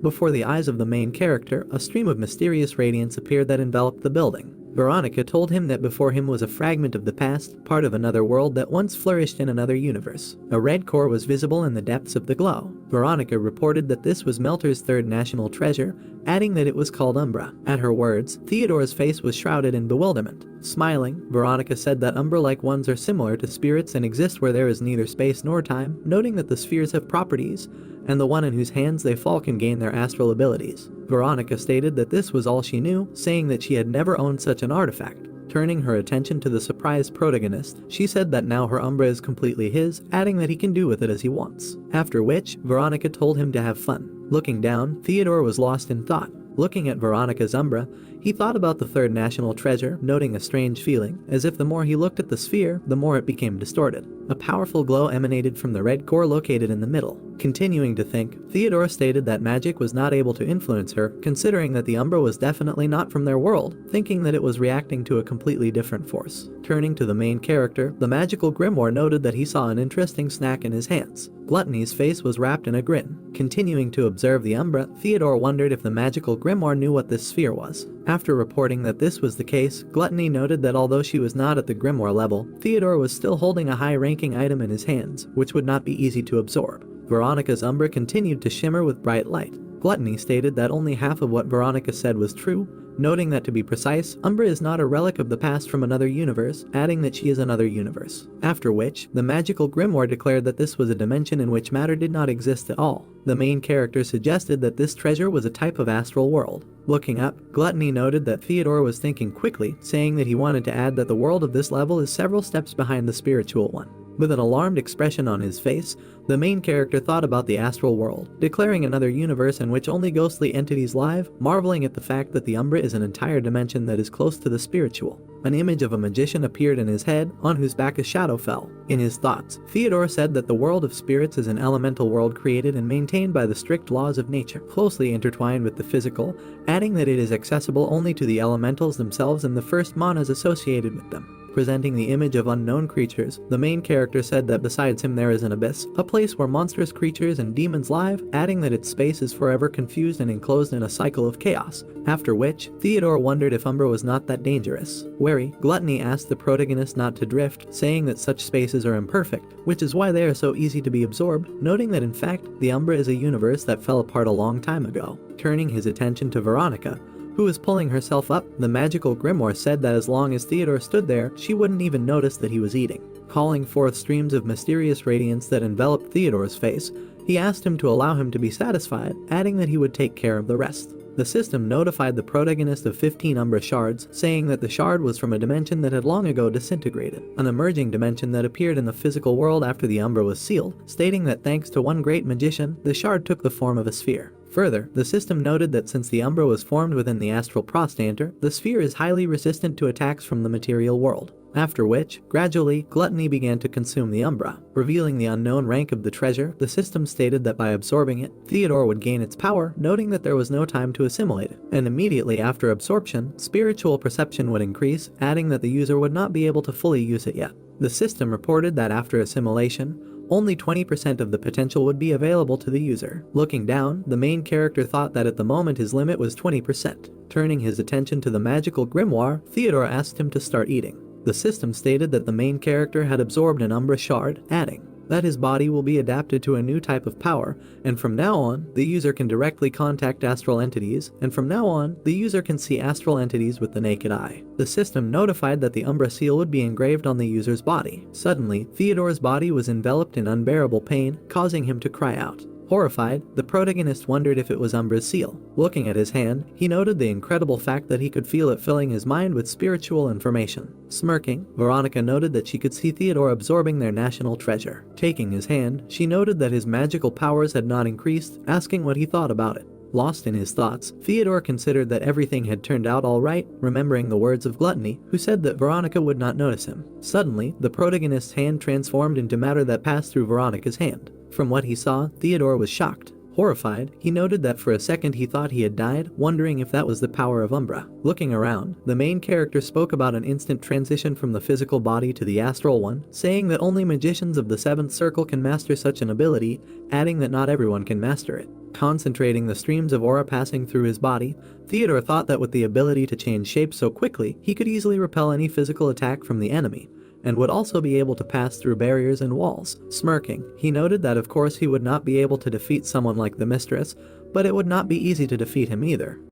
Before the eyes of the main character, a stream of mysterious radiance appeared that enveloped the building. Veronica told him that before him was a fragment of the past, part of another world that once flourished in another universe. A red core was visible in the depths of the glow. Veronica reported that this was Melter's third national treasure, adding that it was called Umbra. At her words, Theodore's face was shrouded in bewilderment. Smiling, Veronica said that Umbra-like ones are similar to spirits and exist where there is neither space nor time, noting that the spheres have properties, and the one in whose hands they fall can gain their astral abilities. Veronica stated that this was all she knew, saying that she had never owned such an artifact. Turning her attention to the surprised protagonist, she said that now her Umbra is completely his, adding that he can do with it as he wants. After which, Veronica told him to have fun. Looking down, Theodore was lost in thought. Looking at Veronica's Umbra, he thought about the third national treasure, noting a strange feeling, as if the more he looked at the sphere, the more it became distorted. A powerful glow emanated from the red core located in the middle. Continuing to think, Theodore stated that magic was not able to influence her, considering that the Umbra was definitely not from their world, thinking that it was reacting to a completely different force. Turning to the main character, the magical grimoire noted that he saw an interesting snack in his hands. Gluttony's face was wrapped in a grin. Continuing to observe the Umbra, Theodore wondered if the magical grimoire knew what this sphere was. After reporting that this was the case, Gluttony noted that although she was not at the grimoire level, Theodore was still holding a high-ranking item in his hands, which would not be easy to absorb. Veronica's Umbra continued to shimmer with bright light. Gluttony stated that only half of what Veronica said was true, noting that to be precise, Umbra is not a relic of the past from another universe, adding that she is another universe. After which, the magical grimoire declared that this was a dimension in which matter did not exist at all. The main character suggested that this treasure was a type of astral world. Looking up, Gluttony noted that Theodore was thinking quickly, saying that he wanted to add that the world of this level is several steps behind the spiritual one. With an alarmed expression on his face, the main character thought about the astral world, declaring another universe in which only ghostly entities live, marveling at the fact that the Umbra is an entire dimension that is close to the spiritual. An image of a magician appeared in his head, on whose back a shadow fell. In his thoughts, Theodore said that the world of spirits is an elemental world created and maintained by the strict laws of nature, closely intertwined with the physical, adding that it is accessible only to the elementals themselves and the first manas associated with them. Presenting the image of unknown creatures, the main character said that besides him there is an abyss, a place where monstrous creatures and demons live, adding that its space is forever confused and enclosed in a cycle of chaos. After which, Theodore wondered if Umbra was not that dangerous. Wary, Gluttony asked the protagonist not to drift, saying that such spaces are imperfect, which is why they are so easy to be absorbed, noting that in fact, the Umbra is a universe that fell apart a long time ago. Turning his attention to Veronica, who was pulling herself up, the magical grimoire said that as long as Theodore stood there, she wouldn't even notice that he was eating. Calling forth streams of mysterious radiance that enveloped Theodore's face, he asked him to allow him to be satisfied, adding that he would take care of the rest. The system notified the protagonist of 15 Umbra shards, saying that the shard was from a dimension that had long ago disintegrated, an emerging dimension that appeared in the physical world after the Umbra was sealed, stating that thanks to one great magician, the shard took the form of a sphere. Further, the system noted that since the Umbra was formed within the astral prostanter, the sphere is highly resistant to attacks from the material world. After which, gradually, Gluttony began to consume the Umbra. Revealing the unknown rank of the treasure, the system stated that by absorbing it, Theodore would gain its power, noting that there was no time to assimilate it. And immediately after absorption, spiritual perception would increase, adding that the user would not be able to fully use it yet. The system reported that after assimilation, only 20% of the potential would be available to the user. Looking down, the main character thought that at the moment his limit was 20%. Turning his attention to the magical grimoire, Theodore asked him to start eating. The system stated that the main character had absorbed an Umbra shard, adding that his body will be adapted to a new type of power, and from now on, the user can directly contact astral entities, and from now on, the user can see astral entities with the naked eye. The system notified that the Umbra seal would be engraved on the user's body. Suddenly, Theodore's body was enveloped in unbearable pain, causing him to cry out. Horrified, the protagonist wondered if it was Umbra's seal. Looking at his hand, he noted the incredible fact that he could feel it filling his mind with spiritual information. Smirking, Veronica noted that she could see Theodore absorbing their national treasure. Taking his hand, she noted that his magical powers had not increased, asking what he thought about it. Lost in his thoughts, Theodore considered that everything had turned out alright, remembering the words of Gluttony, who said that Veronica would not notice him. Suddenly, the protagonist's hand transformed into matter that passed through Veronica's hand. From what he saw, Theodore was shocked. Horrified, he noted that for a second he thought he had died, wondering if that was the power of Umbra. Looking around, the main character spoke about an instant transition from the physical body to the astral one, saying that only magicians of the 7th circle can master such an ability, adding that not everyone can master it. Concentrating the streams of aura passing through his body, Theodore thought that with the ability to change shape so quickly, he could easily repel any physical attack from the enemy, and would also be able to pass through barriers and walls. Smirking, he noted that of course he would not be able to defeat someone like the mistress, but it would not be easy to defeat him either.